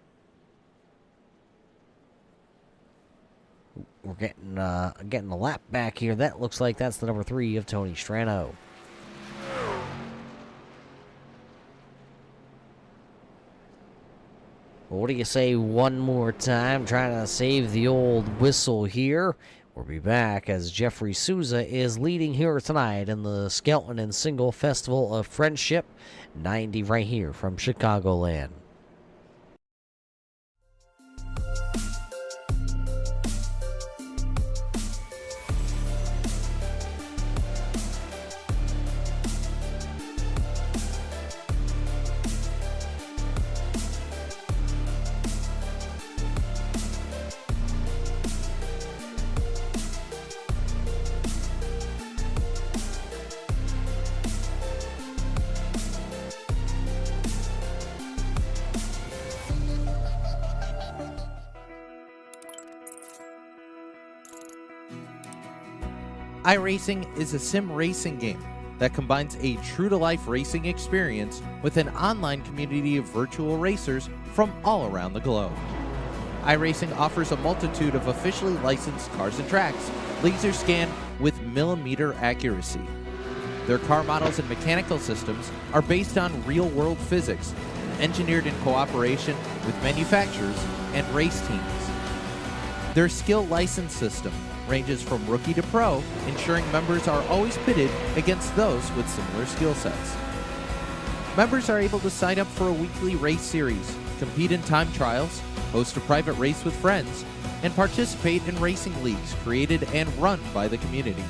We're getting a lap back here. That looks like that's the number 3 of Tony Strano. Well, what do you say one more time? Trying to save the old whistle here. We'll be back as Jeffrey Souza is leading here tonight in the Skelton and Single Festival of Friendship 90 right here from Chicagoland. iRacing is a sim racing game that combines a true-to-life racing experience with an online community of virtual racers from all around the globe. iRacing offers a multitude of officially licensed cars and tracks, laser scanned with millimeter accuracy. Their car models and mechanical systems are based on real-world physics, engineered in cooperation with manufacturers and race teams. Their skill license system ranges from rookie to pro, ensuring members are always pitted against those with similar skill sets. Members are able to sign up for a weekly race series, compete in time trials, host a private race with friends, and participate in racing leagues created and run by the community.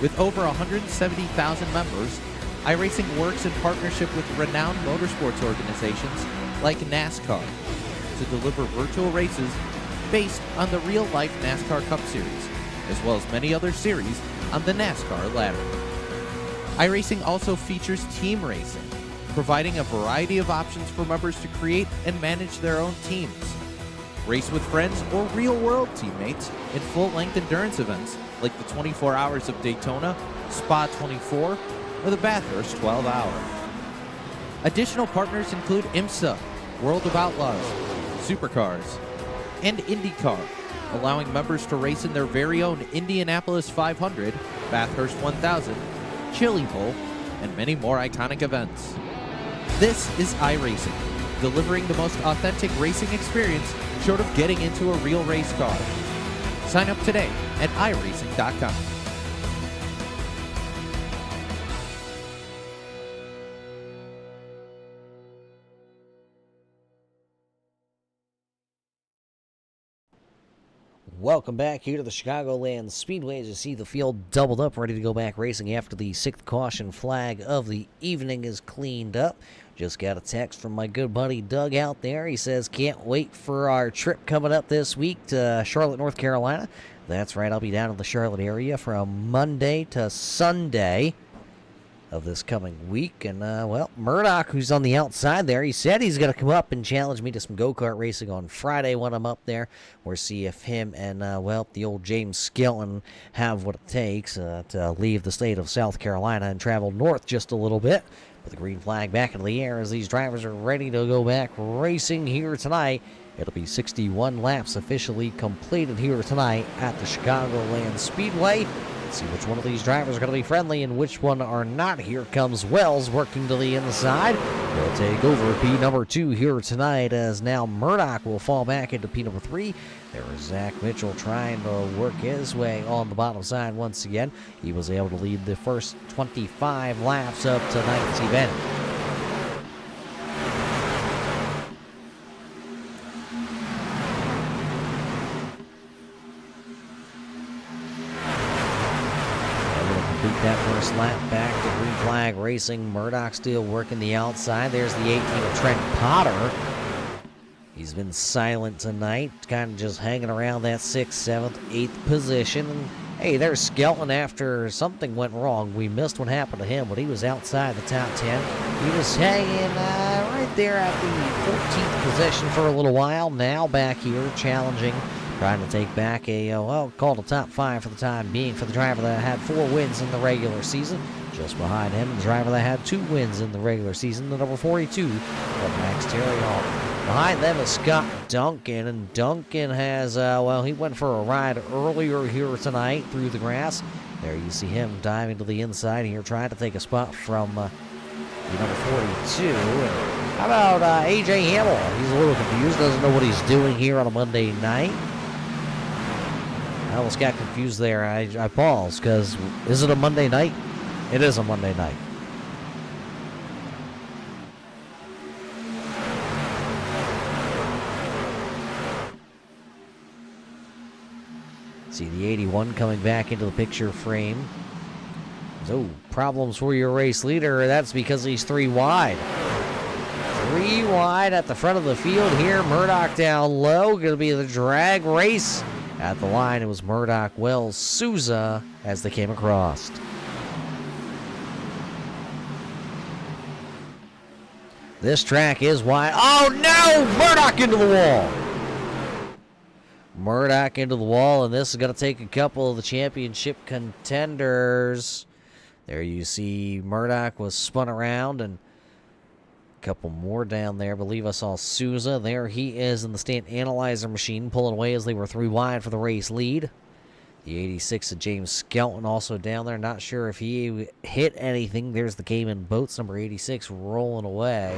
With over 170,000 members, iRacing works in partnership with renowned motorsports organizations like NASCAR to deliver virtual races based on the real-life NASCAR Cup Series, as well as many other series on the NASCAR ladder. iRacing also features team racing, providing a variety of options for members to create and manage their own teams. Race with friends or real-world teammates in full-length endurance events like the 24 Hours of Daytona, Spa 24, or the Bathurst 12 Hour. Additional partners include IMSA, World of Outlaws, Supercars, and IndyCar, allowing members to race in their very own Indianapolis 500, Bathurst 1000, Chili Bowl, and many more iconic events. This is iRacing, delivering the most authentic racing experience short of getting into a real race car. Sign up today at iRacing.com. Welcome back here to the Chicagoland Speedway as you see the field doubled up, ready to go back racing after the 6th caution flag of the evening is cleaned up. Just got a text from my good buddy Doug out there. He says, can't wait for our trip coming up this week to Charlotte, North Carolina. That's right, I'll be down in the Charlotte area from Monday to Sunday of this coming week. And, well, Murdoch, who's on the outside there, he said he's going to come up and challenge me to some go-kart racing on Friday when I'm up there. We'll see if him and, well, the old James Skelton have what it takes to leave the state of South Carolina and travel north just a little bit. Put the green flag back into the air as these drivers are ready to go back racing here tonight. It'll be 61 laps officially completed here tonight at the Chicagoland Speedway. See which one of these drivers are going to be friendly and which one are not. Here comes Wells working to the inside. He'll take over P number 2 here tonight as now Murdoch will fall back into P number 3. There is Zach Mitchell trying to work his way on the bottom side once again. He was able to lead the first 25 laps of tonight's event. That first lap back to green flag racing. Murdoch still working the outside. There's the 18 of Trent Potter. He's been silent tonight, kind of just hanging around that 6th, 7th, 8th position. And, hey, there's Skelton after something went wrong. We missed what happened to him, but he was outside the top 10. He was hanging right there at the 14th position for a little while. Now back here challenging, trying to take back a, well, called a top 5 for the time being for the driver that had 4 wins in the regular season. Just behind him, the driver that had 2 wins in the regular season, the number 42 of Max Terry. Behind them is Scott Duncan, and Duncan has, well, he went for a ride earlier here tonight through the grass. There you see him diving to the inside here, trying to take a spot from the number 42. And how about A.J. Hamill? He's a little confused, doesn't know what he's doing here on a Monday night. I almost got confused there. I paused, because is it a Monday night? It is a Monday night. See the 81 coming back into the picture frame. So, problems for your race leader. That's because he's 3 wide. 3 wide at the front of the field here. Murdoch down low. Going to be the drag race. At the line, it was Murdoch, Wells, Souza as they came across. This track is wide. Oh, no! Murdoch into the wall. Murdoch into the wall, and this is going to take a couple of the championship contenders. There you see Murdoch was spun around, and a couple more down there. I believe I saw Souza. There he is in the stand analyzer machine, pulling away as they were 3 wide for the race lead. The 86 of James Skelton also down there. Not sure if he hit anything. There's the Cayman Boats, number 86, rolling away.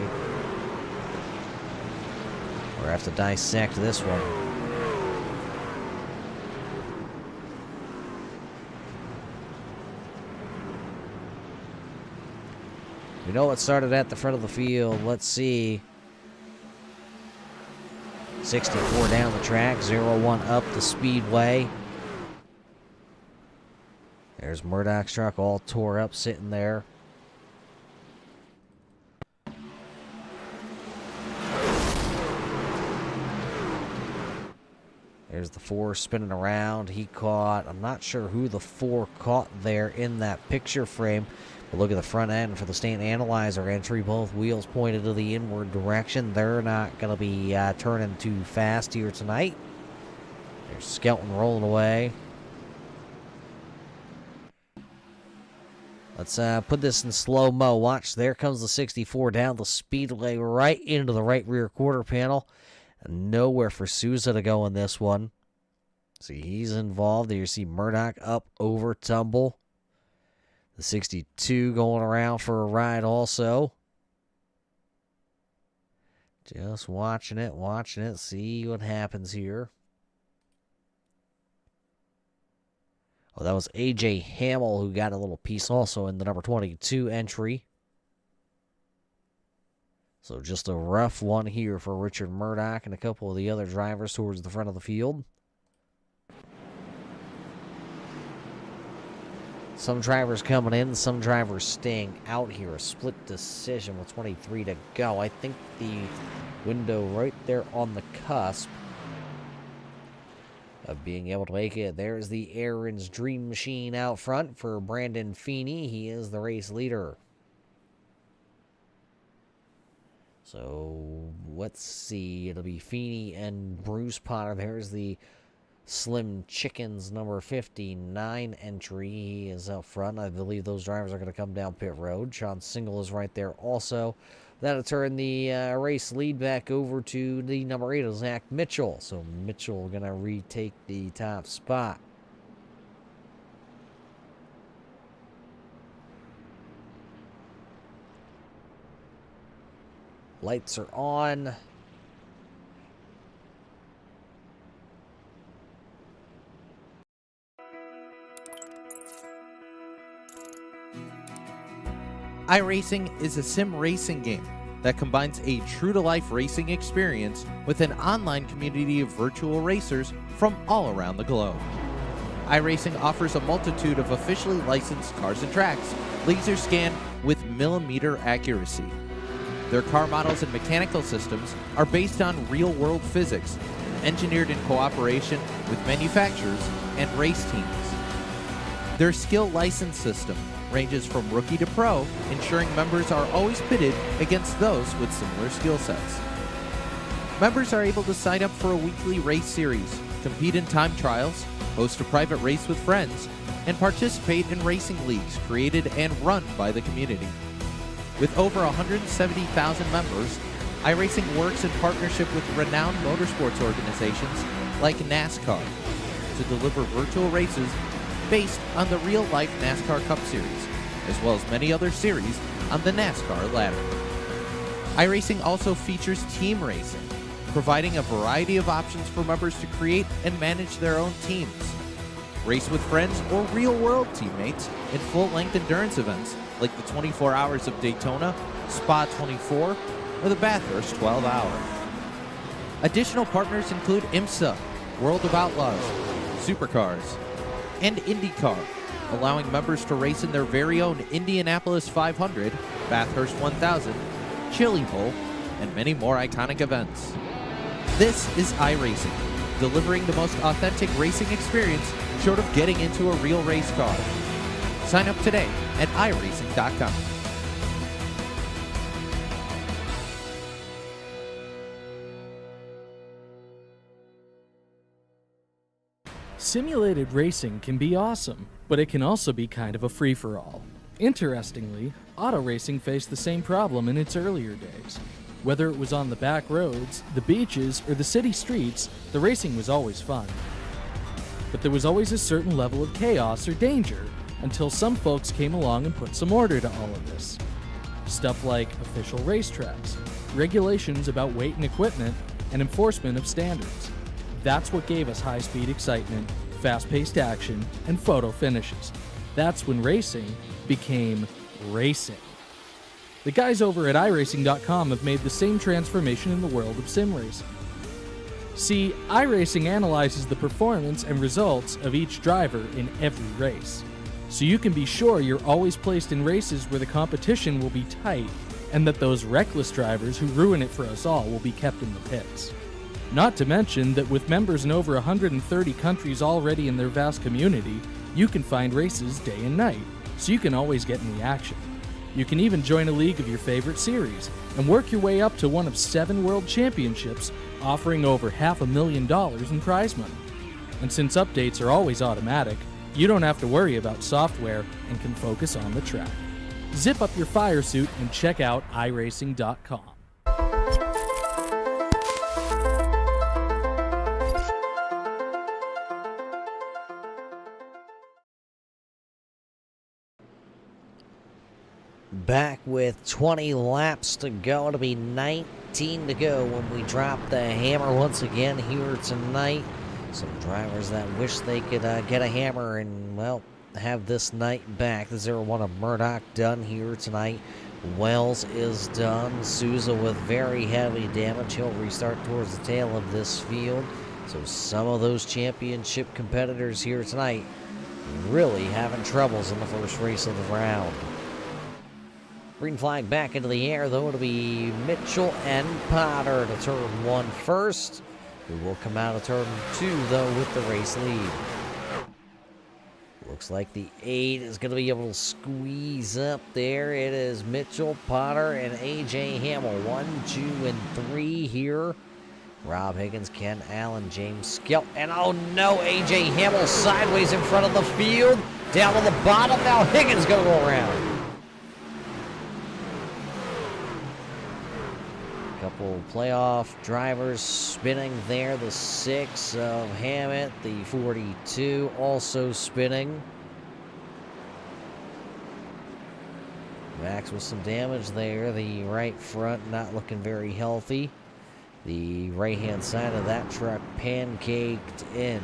We'll have to dissect this one. We know it started at the front of the field. Let's see. 64 down the track, 0-1 up the speedway. There's Murdoch's truck all tore up sitting there. There's There's the 4 spinning around. He caught, I'm not sure who the 4 caught there in that picture frame. But look at the front end for the Stant Analyzer entry. Both wheels pointed to the inward direction. They're not going to be turning too fast here tonight. There's Skelton rolling away. Let's put this in slow-mo. Watch, there comes the 64 down the speedway right into the right rear quarter panel. And nowhere for Souza to go in this one. See, he's involved. There you see Murdoch up over tumble. The 62 going around for a ride also. Just watching it, see what happens here. Oh, that was A.J. Hamill who got a little piece also in the number 22 entry. So just a rough one here for Richard Murdoch and a couple of the other drivers towards the front of the field. Some drivers coming in, some drivers staying out here. A split decision with 23 to go. I think the window right there on the cusp of being able to make it. There's the Aaron's Dream Machine out front for Brandon Feeney. He is the race leader. So let's see. It'll be Feeney and Bruce Potter. There's the Slim Chickens number 59 entry. He is out front. I believe those drivers are going to come down pit road. Sean Single is right there also. That'll turn the race lead back over to the number 8 of Zach Mitchell. So Mitchell going to retake the top spot. Lights are on. iRacing is a sim racing game that combines a true-to-life racing experience with an online community of virtual racers from all around the globe. iRacing offers a multitude of officially licensed cars and tracks, laser scanned with millimeter accuracy. Their car models and mechanical systems are based on real-world physics, engineered in cooperation with manufacturers and race teams. Their skill license system ranges from rookie to pro, ensuring members are always pitted against those with similar skill sets. Members are able to sign up for a weekly race series, compete in time trials, host a private race with friends, and participate in racing leagues created and run by the community. With over 170,000 members, iRacing works in partnership with renowned motorsports organizations like NASCAR to deliver virtual races based on the real-life NASCAR Cup Series, as well as many other series on the NASCAR ladder. iRacing also features team racing, providing a variety of options for members to create and manage their own teams. Race with friends or real-world teammates in full-length endurance events like the 24 Hours of Daytona, Spa 24, or the Bathurst 12 Hour. Additional partners include IMSA, World of Outlaws, Supercars, and IndyCar, allowing members to race in their very own Indianapolis 500, Bathurst 1000, Chili Bowl, and many more iconic events. This is iRacing, delivering the most authentic racing experience short of getting into a real race car. Sign up today at iRacing.com. Simulated racing can be awesome, but it can also be kind of a free-for-all. Interestingly, auto racing faced the same problem in its earlier days. Whether it was on the back roads, the beaches, or the city streets, the racing was always fun. But there was always a certain level of chaos or danger until some folks came along and put some order to all of this. Stuff like official racetracks, regulations about weight and equipment, and enforcement of standards. That's what gave us high-speed excitement, fast-paced action, and photo finishes. That's when racing became racing. The guys over at iRacing.com have made the same transformation in the world of sim racing. See, iRacing analyzes the performance and results of each driver in every race, so you can be sure you're always placed in races where the competition will be tight and that those reckless drivers who ruin it for us all will be kept in the pits. Not to mention that with members in over 130 countries already in their vast community, you can find races day and night, so you can always get in the action. You can even join a league of your favorite series and work your way up to one of 7 world championships, offering over $500,000 in prize money. And since updates are always automatic, you don't have to worry about software and can focus on the track. Zip up your fire suit and check out iRacing.com. Back with 20 laps to go. It'll be 19 to go when we drop the hammer once again here tonight. Some drivers that wish they could get a hammer and, well, have this night back. The 0-1 of Murdoch done here tonight. Wells is done. Souza with very heavy damage. He'll restart towards the tail of this field. So some of those championship competitors here tonight really having troubles in the first race of the round. Green flag back into the air, though. It'll be Mitchell and Potter to turn 1 first. Who will come out of turn 2, though, with the race lead. Looks like the 8 is going to be able to squeeze up there. It is Mitchell, Potter, and A.J. Hamill. 1, 2, and 3 here. Rob Higgins, Ken Allen, James Skelton. And oh no, A.J. Hamill sideways in front of the field. Down on the bottom. Now Higgins going to go around. Couple playoff drivers spinning there. The 6 of Hammett, the 42 also spinning. Max with some damage there. The right front not looking very healthy. The right-hand side of that truck pancaked in.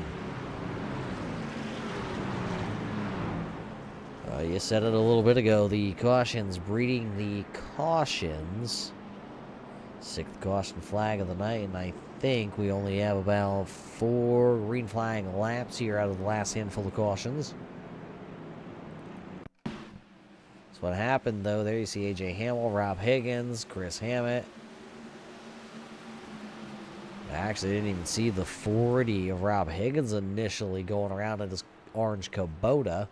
You said it a little bit ago. The cautions breeding the cautions. 6th caution flag of the night, and I think we only have about 4 green flag laps here out of the last handful of cautions. That's what happened, though. There you see A.J. Hamill, Rob Higgins, Chris Hammett. I actually didn't even see the 40 of Rob Higgins initially going around in his orange Kubota.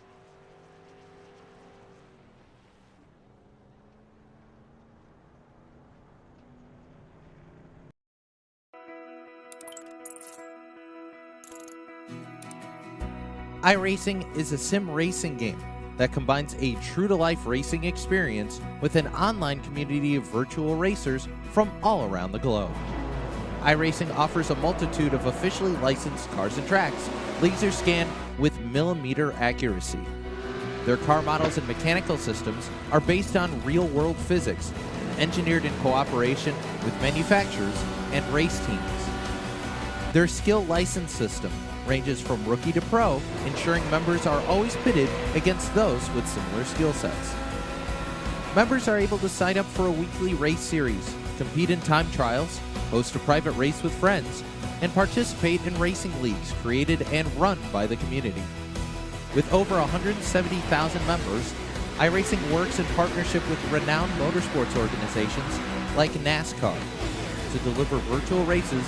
iRacing is a sim racing game that combines a true-to-life racing experience with an online community of virtual racers from all around the globe. iRacing offers a multitude of officially licensed cars and tracks, laser scanned with millimeter accuracy. Their car models and mechanical systems are based on real-world physics, engineered in cooperation with manufacturers and race teams. Their skill license system ranges from rookie to pro, ensuring members are always pitted against those with similar skill sets. Members are able to sign up for a weekly race series, compete in time trials, host a private race with friends, and participate in racing leagues created and run by the community. With over 170,000 members, iRacing works in partnership with renowned motorsports organizations like NASCAR to deliver virtual races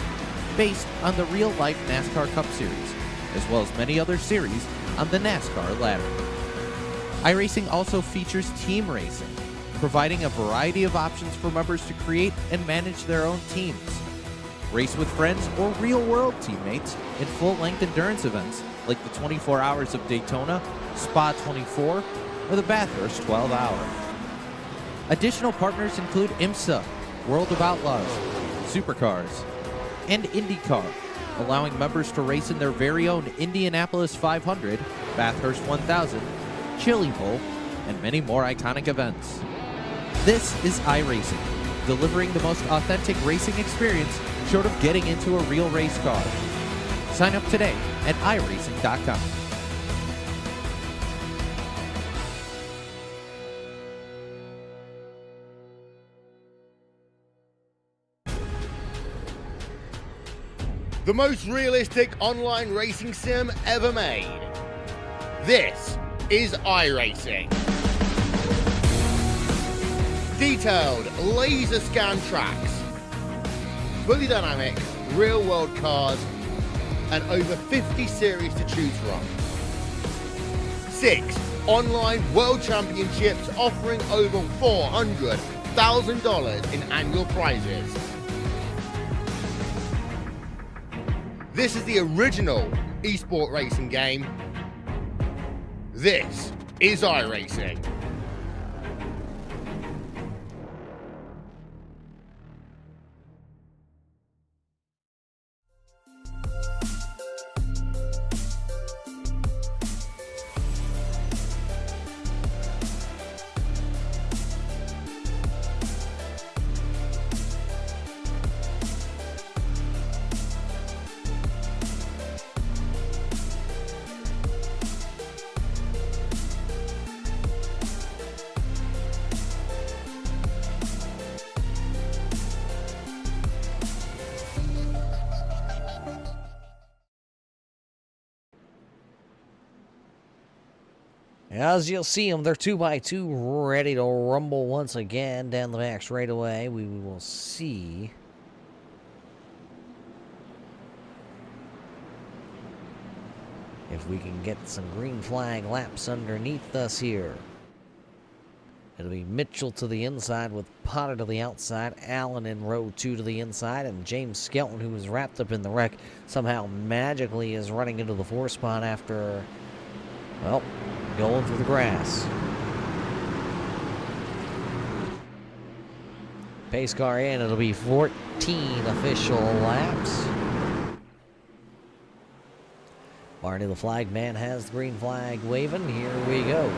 based on the real-life NASCAR Cup Series, as well as many other series on the NASCAR ladder. iRacing also features team racing, providing a variety of options for members to create and manage their own teams. Race with friends or real-world teammates in full-length endurance events like the 24 Hours of Daytona, Spa 24, or the Bathurst 12 Hour. Additional partners include IMSA, World of Outlaws, Supercars, and IndyCar, allowing members to race in their very own Indianapolis 500, Bathurst 1000, Chili Bowl, and many more iconic events. This is iRacing, delivering the most authentic racing experience short of getting into a real race car. Sign up today at iRacing.com. The most realistic online racing sim ever made. This is iRacing. Detailed laser scan tracks, fully dynamic, real-world cars, and over 50 series to choose from. 6 online world championships offering over $400,000 in annual prizes. This is the original esport racing game. This is iRacing. As you'll see them, they're 2x2 ready to rumble once again down the back straightaway. We will see if we can get some green flag laps underneath us here. It'll be Mitchell to the inside with Potter to the outside, Allen in row 2 to the inside, and James Skelton, who was wrapped up in the wreck, somehow magically is running into the 4 spot after, well, going through the grass. Pace car in, it'll be 14 official laps. Barney the flag man has the green flag waving. Here we go.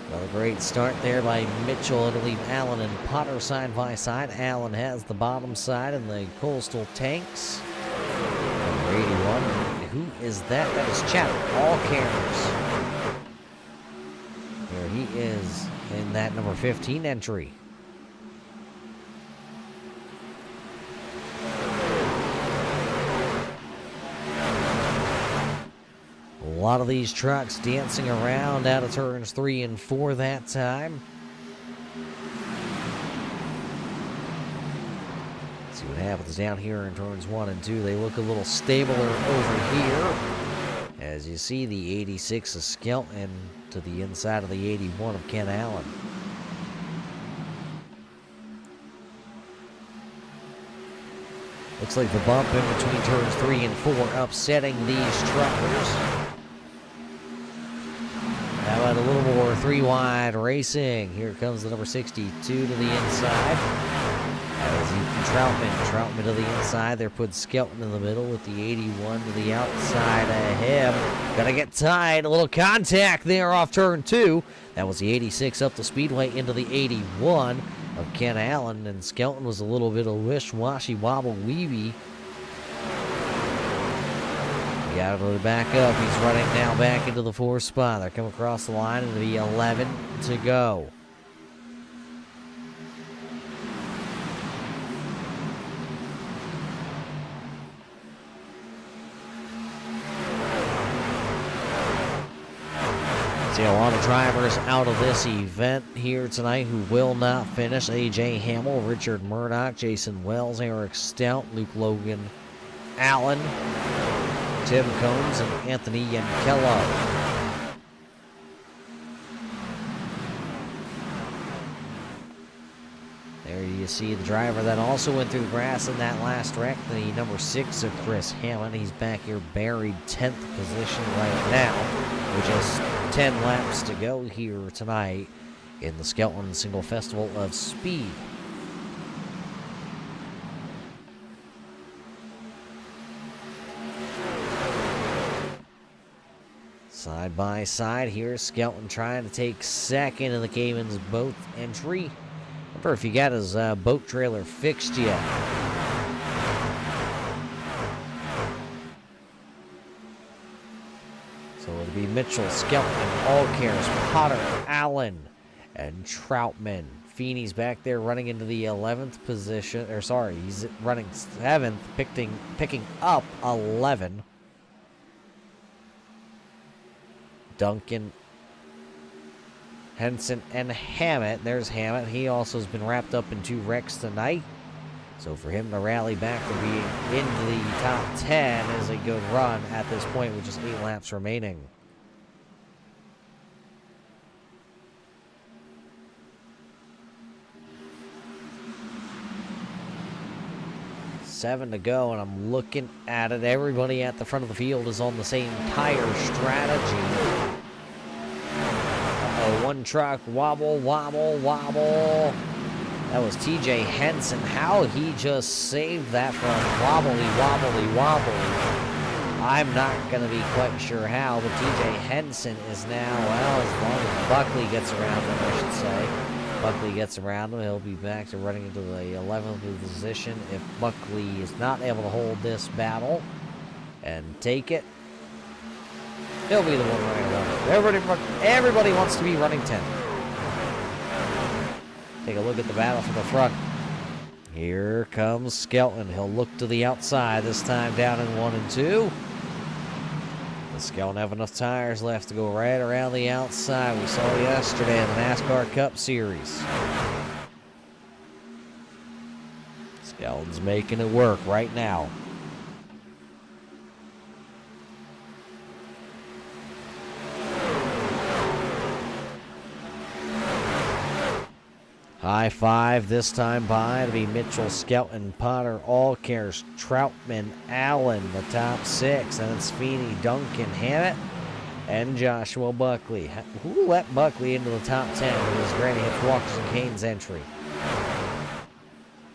Another great start there by Mitchell. It'll leave Allen and Potter side by side. Allen has the bottom side and the coastal tanks. Number 81. Who is that? That is Chatter. All cameras. There he is in that number 15 entry. A lot of these trucks dancing around out of turns 3 and 4 that time. See what happens down here in turns 1 and 2. They look a little stabler over here. As you see, the 86 of Skelton to the inside of the 81 of Ken Allen. Looks like the bump in between turns 3 and 4 upsetting these truckers. How about a little more 3 wide racing? Here comes the number 62 to the inside. That was Ethan Troutman. Troutman to the inside. There puts Skelton in the middle with the 81 to the outside of him. Gonna get tied. A little contact there off turn 2. That was the 86 up the speedway into the 81 of Ken Allen. And Skelton was a little bit of wish-washy, wobble-weeby. Got to back up. He's running now back into the 4 spot. They're coming across the line, and it'll be 11 to go. See a lot of drivers out of this event here tonight who will not finish. A.J. Hamill, Richard Murdoch, Jason Wells, Eric Stout, Luke Logan, Allen, Tim Combs, and Anthony Yankello. There you see the driver that also went through the grass in that last wreck, the number 6 of Chris Hammond. He's back here buried 10th position right now, with just 10 laps to go here tonight in the Skelton Single Festival of Speed. Side by side here, Skelton trying to take second in the Cayman's boat entry. Wonder if he got his boat trailer fixed yet. So it'll be Mitchell, Skelton, Allcares, Potter, Allen, and Troutman. Feeney's back there running into the 11th position. Or sorry, he's running 7th, picking up 11. Henson and Hammett. There's Hammett. He also has been wrapped up in 2 wrecks tonight. So for him to rally back to being into the top 10 is a good run at this point with just 8 laps remaining. Seven to go, and I'm looking at it. Everybody at the front of the field is on the same tire strategy. Uh-oh, one truck, wobble, wobble, wobble. That was TJ Henson. How he just saved that from wobbly, wobbly, wobbly. I'm not going to be quite sure how, but TJ Henson is now, well, as long as Buckley gets around him, I should say. Buckley gets around him, he'll be back to running into the 11th position if Buckley is not able to hold this battle and take it. He'll be the one running 11th. Everybody wants to be running 10th. Take a look at the battle from the front. Here comes Skelton. He'll look to the outside, this time down in 1 and 2. Does Skelton have enough tires left to go right around the outside? We saw yesterday in the NASCAR Cup Series. Skelton's making it work right now. High five this time by to be Mitchell, Skelton, Potter, Allcares, Troutman, Allen, the top 6. And it's Feeney, Duncan, Hammett, and Joshua Buckley. Who let Buckley into the top 10 with his Granny Hips Walkers and Canes entry?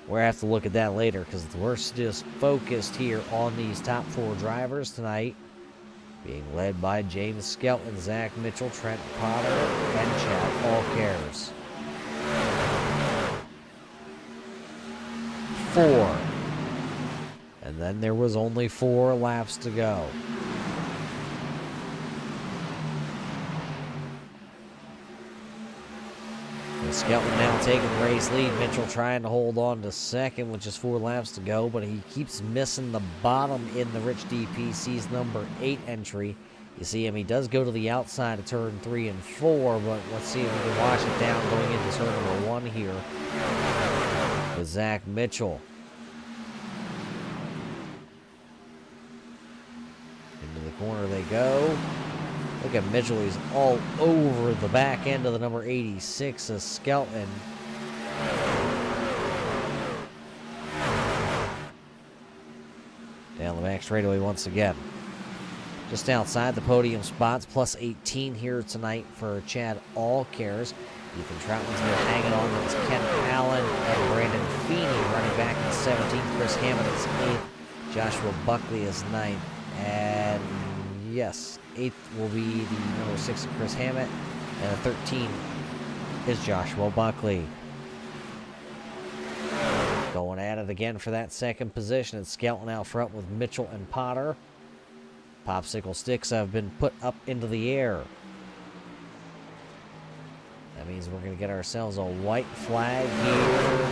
We'll have to look at that later because we're just focused here on these top 4 drivers tonight, being led by James Skelton, Zach Mitchell, Trent Potter, and Chad Allcares. 4. And then there was only 4 laps to go. And Skelton now taking the race lead. Mitchell trying to hold on to second with just 4 laps to go, but he keeps missing the bottom in the Rich DPC's number 8 entry. You see him, he does go to the outside of turn 3 and 4, but let's see if we can wash it down going into turn number 1 here with Zach Mitchell. Into the corner they go. Look at Mitchell, he's all over the back end of the number 86 of Skelton. Down the back straightaway once again. Just outside the podium spots, plus 18 here tonight for Chad Allcares. Ethan Troutman's been hanging on. That's Ken Allen and Brandon Feeney running back in 17th. Chris Hammond is 8th. Joshua Buckley is 9th. And yes, 8th will be the number 6 of Chris Hammond. And the 13 is Joshua Buckley. Going at it again for that second position. It's Skelton out front with Mitchell and Potter. Popsicle sticks have been put up into the air. That means we're going to get ourselves a white flag here.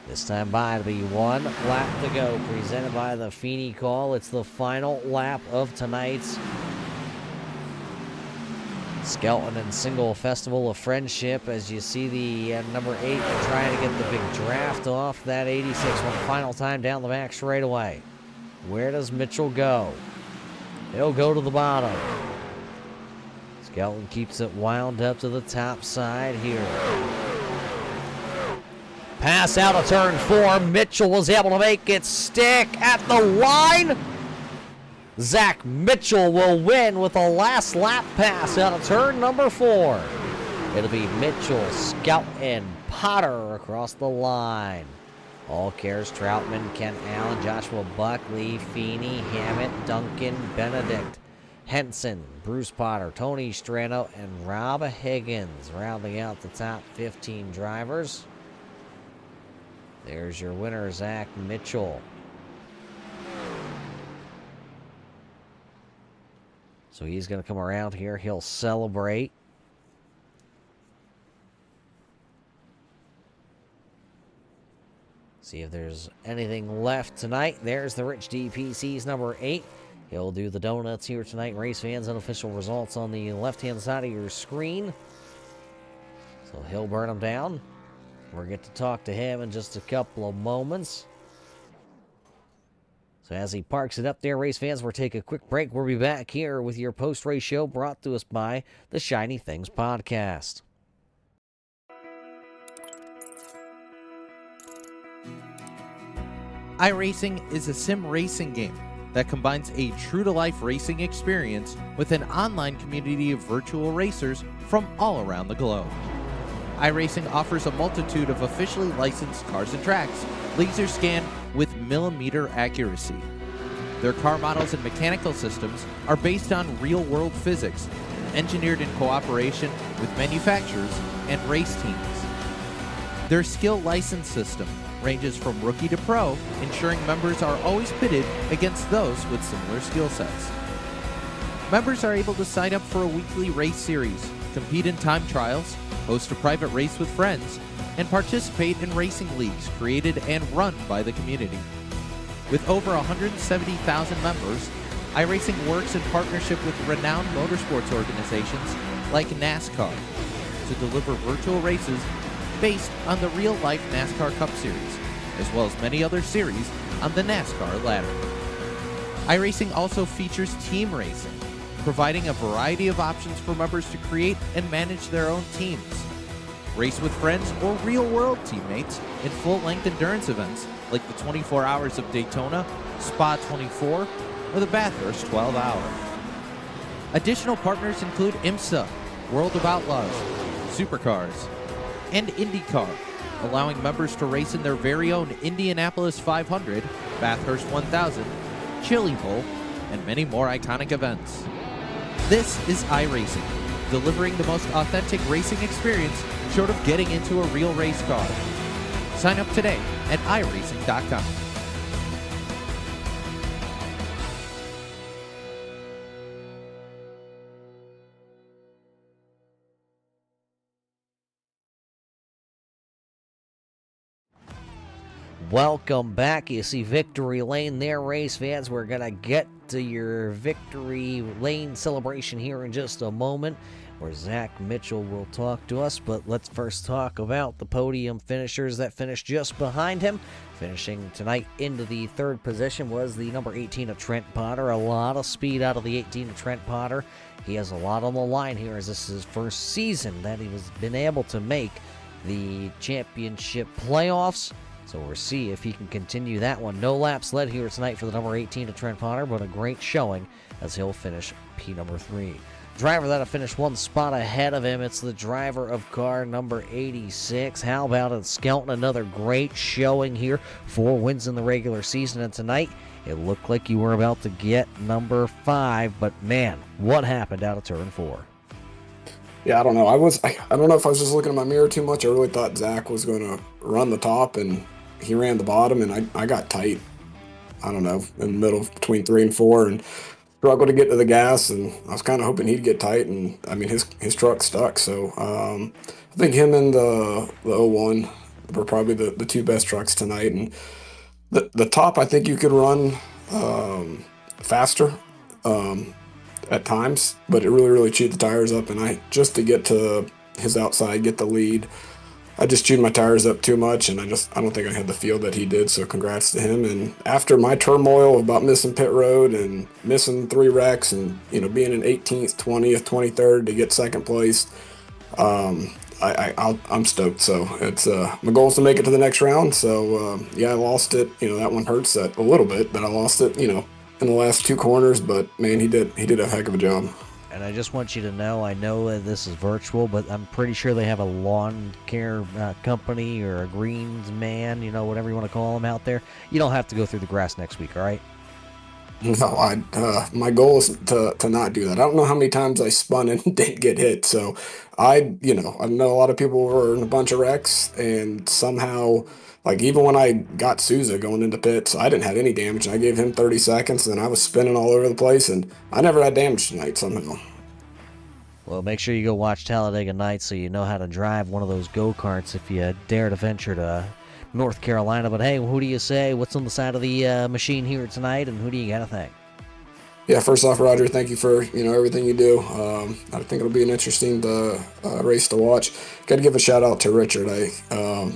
This time by to be 1 lap to go. Presented by the Feeney Call. It's the final lap of tonight's Skelton and Single Festival of Friendship. As you see the number 8 trying to get the big draft off that 86 one final time down the back straightaway. Where does Mitchell go? He'll go to the bottom. Skelton keeps it wound up to the top side here. Pass out of turn 4. Mitchell was able to make it stick at the line. Zach Mitchell will win with a last lap pass out of turn number 4. It'll be Mitchell, Skelton, Potter across the line. Allcares, Troutman, Ken Allen, Joshua Buckley, Feeney, Hammett, Duncan, Benedict, Henson, Bruce Potter, Tony Strano, and Rob Higgins rounding out the top 15 drivers. There's your winner, Zach Mitchell. So he's going to come around here. He'll celebrate. See if there's anything left tonight. There's the Rich DPC's number 8. He'll do the donuts here tonight. Race fans, unofficial results on the left-hand side of your screen. So he'll burn them down. We'll get to talk to him in just a couple of moments. So as he parks it up there, race fans, we'll take a quick break. We'll be back here with your post-race show brought to us by the Shiny Things Podcast. iRacing is a sim racing game that combines a true-to-life racing experience with an online community of virtual racers from all around the globe. iRacing offers a multitude of officially licensed cars and tracks, laser scanned with millimeter accuracy. Their car models and mechanical systems are based on real-world physics, engineered in cooperation with manufacturers and race teams. Their skill license system ranges from rookie to pro, ensuring members are always pitted against those with similar skill sets. Members are able to sign up for a weekly race series, compete in time trials, host a private race with friends, and participate in racing leagues created and run by the community. With over 170,000 members, iRacing works in partnership with renowned motorsports organizations like NASCAR to deliver virtual races based on the real-life NASCAR Cup Series, as well as many other series on the NASCAR ladder. iRacing also features team racing, providing a variety of options for members to create and manage their own teams. Race with friends or real-world teammates in full-length endurance events like the 24 Hours of Daytona, Spa 24, or the Bathurst 12 Hour. Additional partners include IMSA, World of Outlaws, Supercars, and IndyCar, allowing members to race in their very own Indianapolis 500, Bathurst 1000, Chili Bowl, and many more iconic events. This is iRacing, delivering the most authentic racing experience short of getting into a real race car. Sign up today at iRacing.com. Welcome back. You see Victory Lane there, race fans. We're going to get to your Victory Lane celebration here in just a moment, where Zach Mitchell will talk to us. But let's first talk about the podium finishers that finished just behind him. Finishing tonight into the third position was the number 18 of Trent Potter. A lot of speed out of the 18 of Trent Potter. He has a lot on the line here, as this is his first season that he has been able to make the championship playoffs. So we'll see if he can continue that one. No laps led here tonight for the number 18 of Trent Potter, but a great showing as he'll finish P number 3. Driver that'll finish one spot ahead of him, it's the driver of car number 86. How about it, Skelton? Another great showing here. 4 wins in the regular season, and tonight it looked like you were about to get number 5, but man, what happened out of turn 4? Yeah, I don't know. I don't know if I was just looking in my mirror too much. I really thought Zach was going to run the top, and he ran the bottom, and I got tight. I don't know, in the middle between 3 and 4, and struggled to get to the gas, and I was kind of hoping he'd get tight, and I mean his truck stuck. So I think him and the 01 were probably the 2 best trucks tonight. And the top, I think you could run faster at times, but it really chewed the tires up, and just to get to his outside, get the lead, I just chewed my tires up too much, and I don't think I had the feel that he did, so congrats to him. And after my turmoil about missing pit road and missing 3 wrecks and, being in 18th, 20th, 23rd to get second place, I'm stoked. So it's my goal is to make it to the next round. So yeah, I lost it. That one hurts that a little bit, but I lost it, in the last 2 corners. But man, he did a heck of a job. And I just want you to know, I know this is virtual, but I'm pretty sure they have a lawn care company or a greens man, whatever you want to call them out there. You don't have to go through the grass next week, all right? No, my goal is to not do that. I don't know how many times I spun and didn't get hit. So I know a lot of people were in a bunch of wrecks, and somehow, like even when I got Souza going into pits, I didn't have any damage. I gave him 30 seconds, and I was spinning all over the place, and I never had damage tonight somehow. Well, make sure you go watch Talladega Nights so you know how to drive one of those go-karts if you dare to venture to North Carolina. But hey, who do you say? What's on the side of the machine here tonight, and who do you got to thank? Yeah, first off, Roger, thank you for everything you do. I think it'll be an interesting race to watch. Got to give a shout out to Richard.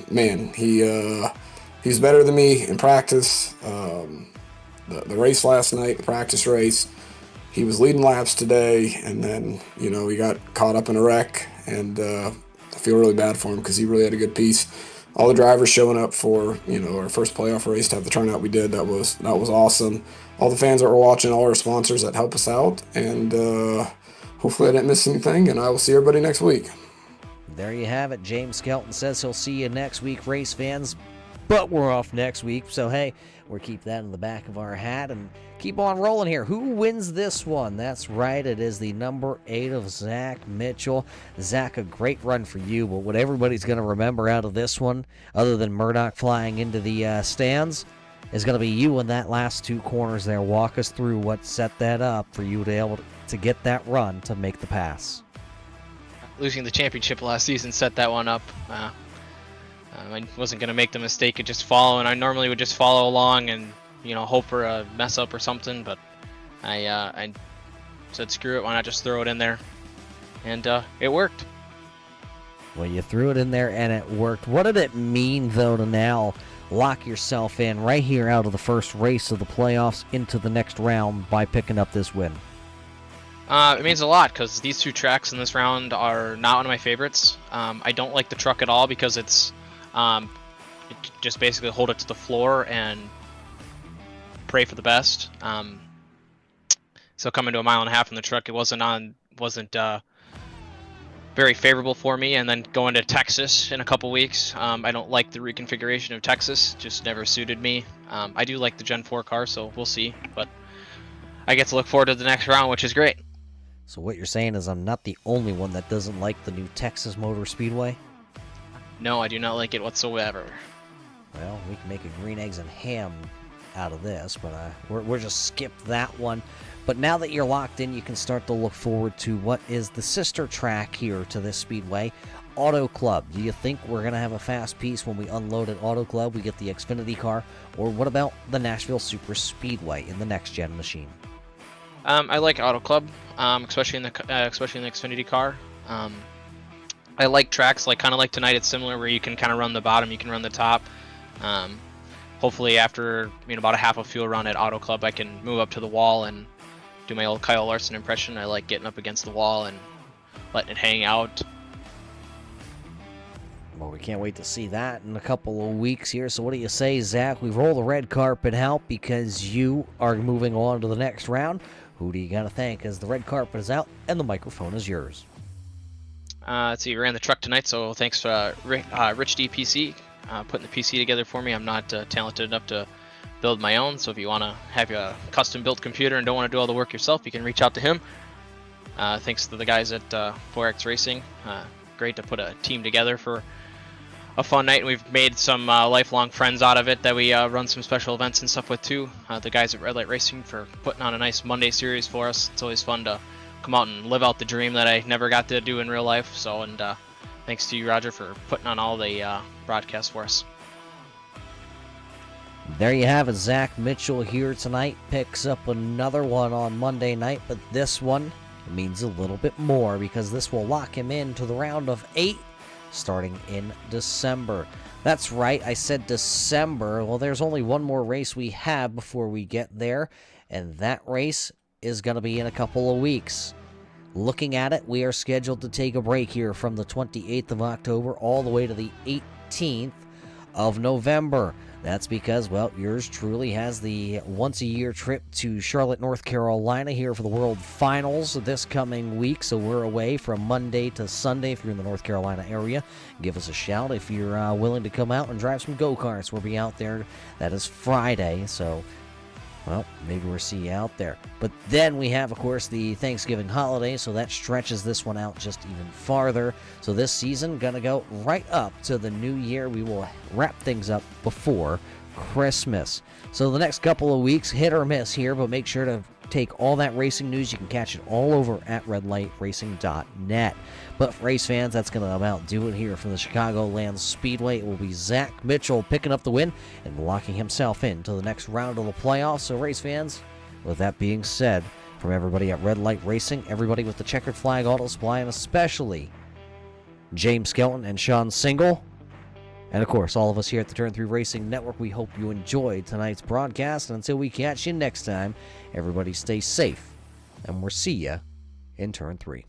Man, he's better than me in practice. The race last night, the practice race, he was leading laps today, and then he got caught up in a wreck, and I feel really bad for him because he really had a good piece. All the drivers showing up for our first playoff race to have the turnout we did, that was awesome. All the fans that were watching, all our sponsors that help us out, and hopefully I didn't miss anything, and I will see everybody next week. There you have it. James Skelton says he'll see you next week, race fans, but we're off next week, so hey, we'll keep that in the back of our hat and keep on rolling here. Who wins this one? That's right, it is the number 8 of Zach Mitchell. Zach, a great run for you, but what everybody's going to remember out of this one, other than Murdoch flying into the stands, is going to be you in that last 2 corners there. Walk us through what set that up for you to be able to get that run to make the pass. Losing the championship last season set that one up. I wasn't going to make the mistake of just following. I normally would just follow along and hope for a mess up or something, but I said screw it, why not just throw it in there, and it worked. Well, you threw it in there and it worked. What did it mean, though, to now lock yourself in right here out of the first race of the playoffs into the next round by picking up this win? It means a lot because these 2 tracks in this round are not one of my favorites. I don't like the truck at all because it just basically hold it to the floor and pray for the best. So coming to a mile and a half in the truck, it wasn't very favorable for me. And then going to Texas in a couple weeks, I don't like the reconfiguration of Texas. Just never suited me. I do like the Gen 4 car, so we'll see. But I get to look forward to the next round, which is great. So what you're saying is I'm not the only one that doesn't like the new Texas Motor Speedway? No, I do not like it whatsoever. Well, we can make a green eggs and ham out of this, but we're just skip that one. But now that you're locked in, you can start to look forward to what is the sister track here to this speedway, Auto Club. Do you think we're going to have a fast piece when we unload at Auto Club? We get the Xfinity car, or what about the Nashville Super Speedway in the next-gen machine? I like Auto Club, especially in the Xfinity car. I like tracks kind of like tonight. It's similar where you can kind of run the bottom, you can run the top. Hopefully after about a half a fuel run at Auto Club, I can move up to the wall and do my old Kyle Larson impression. I like getting up against the wall and letting it hang out. Well, we can't wait to see that in a couple of weeks here. So what do you say, Zach? We roll the red carpet out because you are moving on to the next round. Who do you got to thank as the red carpet is out and the microphone is yours? Let's see, we ran the truck tonight, so thanks to Rich D PC putting the PC together for me. I'm not talented enough to build my own, so if you want to have a custom-built computer and don't want to do all the work yourself, you can reach out to him. Thanks to the guys at 4X Racing. Great to put a team together for a fun night, and we've made some lifelong friends out of it that we run some special events and stuff with too. The guys at Red Light Racing for putting on a nice Monday series for us. It's always fun to come out and live out the dream that I never got to do in real life. So, and thanks to you, Roger, for putting on all the broadcasts for us. There you have it. Zach Mitchell here tonight picks up another one on Monday night, but this one means a little bit more because this will lock him into the round of 8 starting in December. That's right, I said December. Well, there's only one more race we have before we get there, and that race is going to be in a couple of weeks. Looking at it, we are scheduled to take a break here from the 28th of October all the way to the 18th of November. That's because, well, yours truly has the once-a-year trip to Charlotte, North Carolina here for the World Finals this coming week. So we're away from Monday to Sunday if you're in the North Carolina area. Give us a shout if you're willing to come out and drive some go-karts. We'll be out there. That is Friday, so, well, maybe we'll see you out there. But then we have, of course, the Thanksgiving holiday, so that stretches this one out just even farther. So this season going to go right up to the new year. We will wrap things up before Christmas. So the next couple of weeks, hit or miss here, but make sure to take all that racing news. You can catch it all over at redlightracing.net. But for race fans, that's going to about do it here from the Chicagoland Speedway. It will be Zach Mitchell picking up the win and locking himself into the next round of the playoffs. So race fans, with that being said, From everybody at Red Light Racing, everybody with the Checkered Flag Auto Supply, and especially James Skelton and Sean Single. And of course, all of us here at the Turn 3 Racing Network, we hope you enjoyed tonight's broadcast. And until we catch you next time, everybody stay safe, and we'll see you in Turn 3.